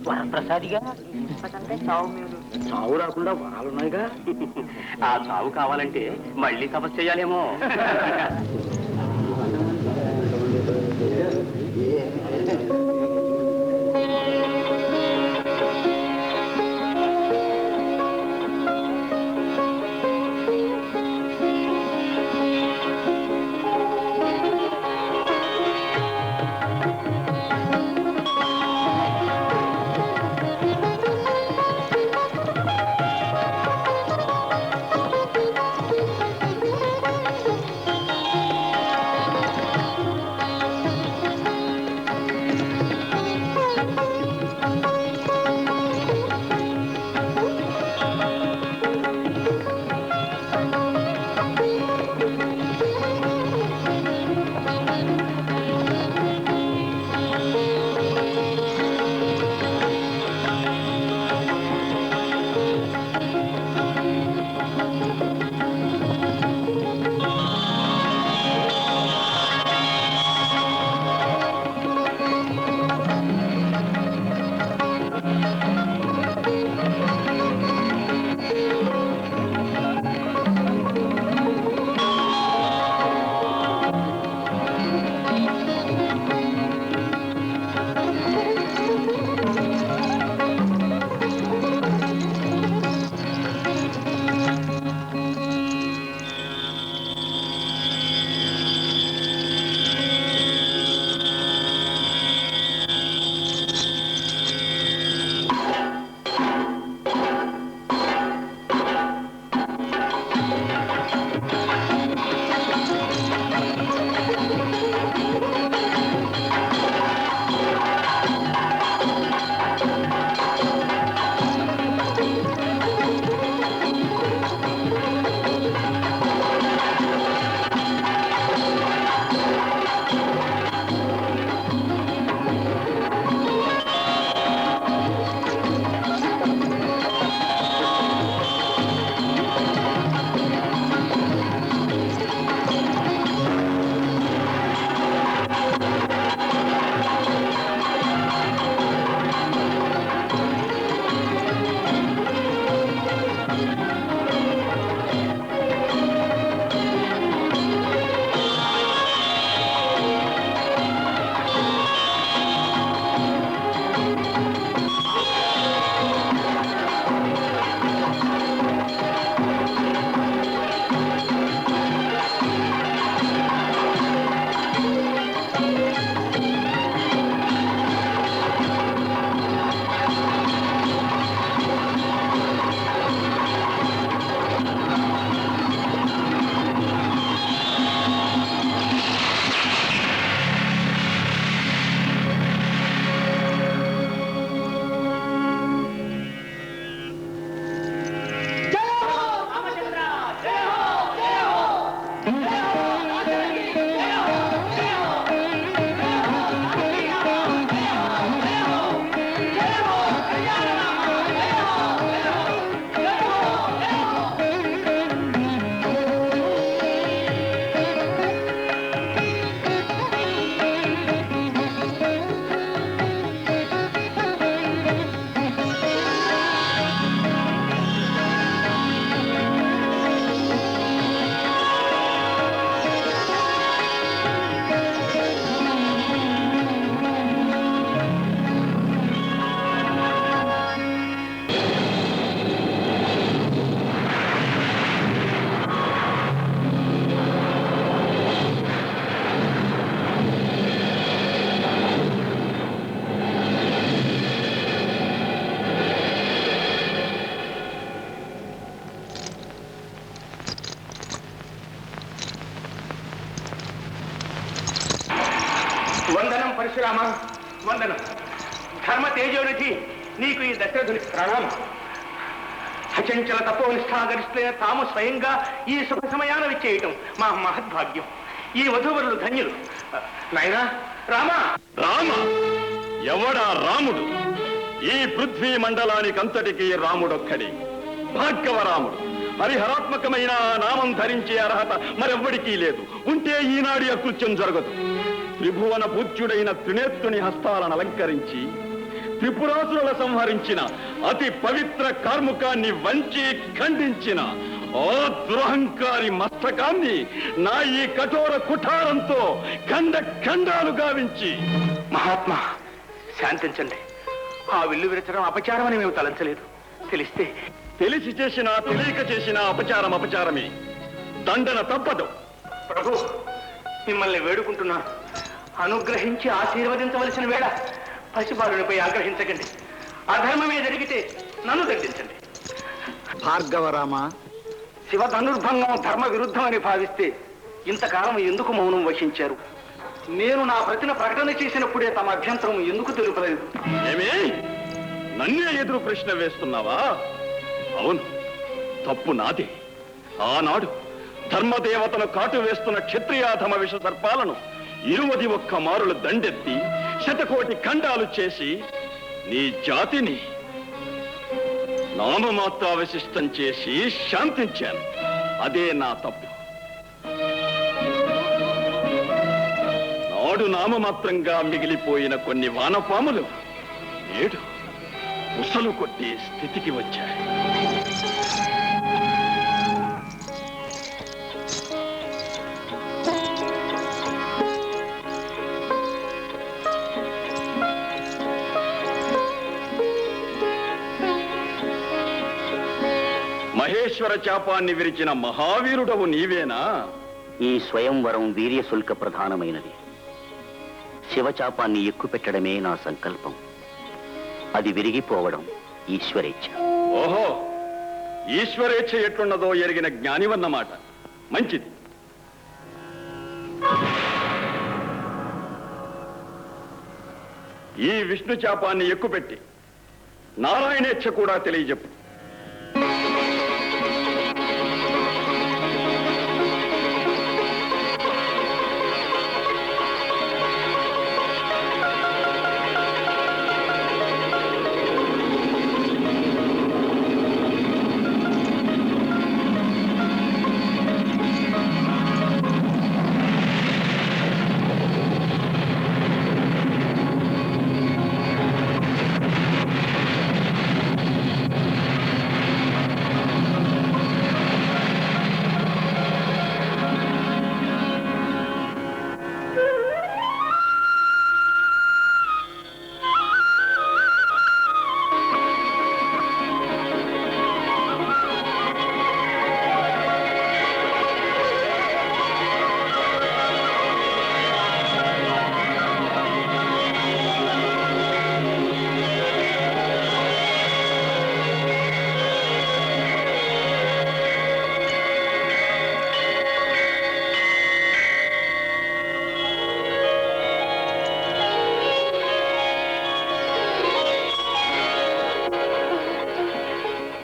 వరప్రసాదిగా చావు రాకుండా వరాలున్నాయిగా. ఆ చావు కావాలంటే మళ్ళీ తపస్సు చేయాలేమో. వందనం పరశురామ, వందనం. ధర్మ తేజోనిధి, నీకు ఈ దశరథుని ప్రణామం. అచంచల తపోనిష్టాగరిస్తున్న తాము స్వయంగా ఈ శుభ సమయాన విచ్చేయటం మా మహద్భాగ్యం. ఈ వధూవరులు ధన్యులు. నాయనా రామా. రామ ఎవడా రాముడు? ఈ పృథ్వీ మండలానికంతటికీ రాముడొక్కడే, భార్గవరాముడు. హరిహరాత్మకమైన ఆ నామం ధరించే అర్హత మరెవ్వడికీ లేదు. ఉంటే ఈనాడి అకృత్యం జరగదు. త్రిభువన పూజ్యుడైన త్రినేత్రుని హస్తాలను అలంకరించి త్రిపురాసురుల సంహరించిన అతి పవిత్ర కార్ముకాన్ని వంచి ఖండించిన ఆ దురహంకారి మస్తకాన్ని నా ఈ కఠోర కుఠారంతో ఖండ ఖండాలు గావించి. మహాత్మా శాంతించండి. ఆ విల్లు విరచడం అపచారం అని మేము తలంచలేదు. తెలిస్తే తెలిసి చేసినా తెలియక చేసినా అపచారం అపచారమే, దండన తప్పదు. ప్రభు, మిమ్మల్ని వేడుకుంటున్నాను, అనుగ్రహించి ఆశీర్వదించవలసిన వేళ పసిబాలునిపై ఆగ్రహించకండి. అధర్మమే జరిగితే నన్ను దండించండి. భార్గవరామ, శివ ధనుర్భంగం ధర్మ విరుద్ధం అని భావిస్తే ఇంతకాలం ఎందుకు మౌనం వహించారు? నేను నా ప్రతిన ప్రకటన చేసినప్పుడే తమ అభ్యంతరం ఎందుకు తెలుపలేదు? ఏమే నన్నే ఎదురు ప్రశ్న వేస్తున్నావా? అవును, తప్పు నాదే. ఆనాడు ధర్మదేవతను కాటు వేస్తున్న క్షత్రియాధమ విష సర్పాలను 21 మారులు దండెత్తి శతకోటి ఖండాలు చేసి నీ జాతిని నామమాత్రావశిష్టం చేసి శాంతించాను. అదే నా తప్పు. నాడు నామమాత్రంగా మిగిలిపోయిన కొన్ని వానపాములు నేడు ఉసలు కొట్టి స్థితికి వచ్చాయి. మహేశ్వర చాపాన్ని విరిచిన మహావీరుడవు నీవేనా? ఈ స్వయంవరం వీర్యశుల్క ప్రధానమైనది. శివచాపాన్ని ఎక్కుపెట్టడమే నా సంకల్పం. అది విరిగిపోవడం ఈశ్వరేచ్ఛ. ఓహో, ఈశ్వరేచ్ఛ ఎట్లున్నదో ఎరిగిన జ్ఞానివన్నమాట. మంచిది. ఈ విష్ణు చాపాన్ని ఎక్కుపెట్టి నారాయణేచ్ఛ కూడా తెలియజెప్పు.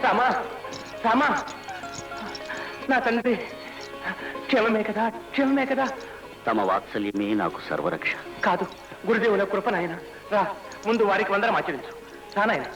రామా, రామా, నా తండ్రి క్షేమమే కదా? క్షేమమే కదా? తమ వాత్సల్యమే నాకు సర్వరక్ష. కాదు, గురుదేవుల కృప నాయన. రా, ముందు వారికి వందనం ఆచరించు. రానాయన.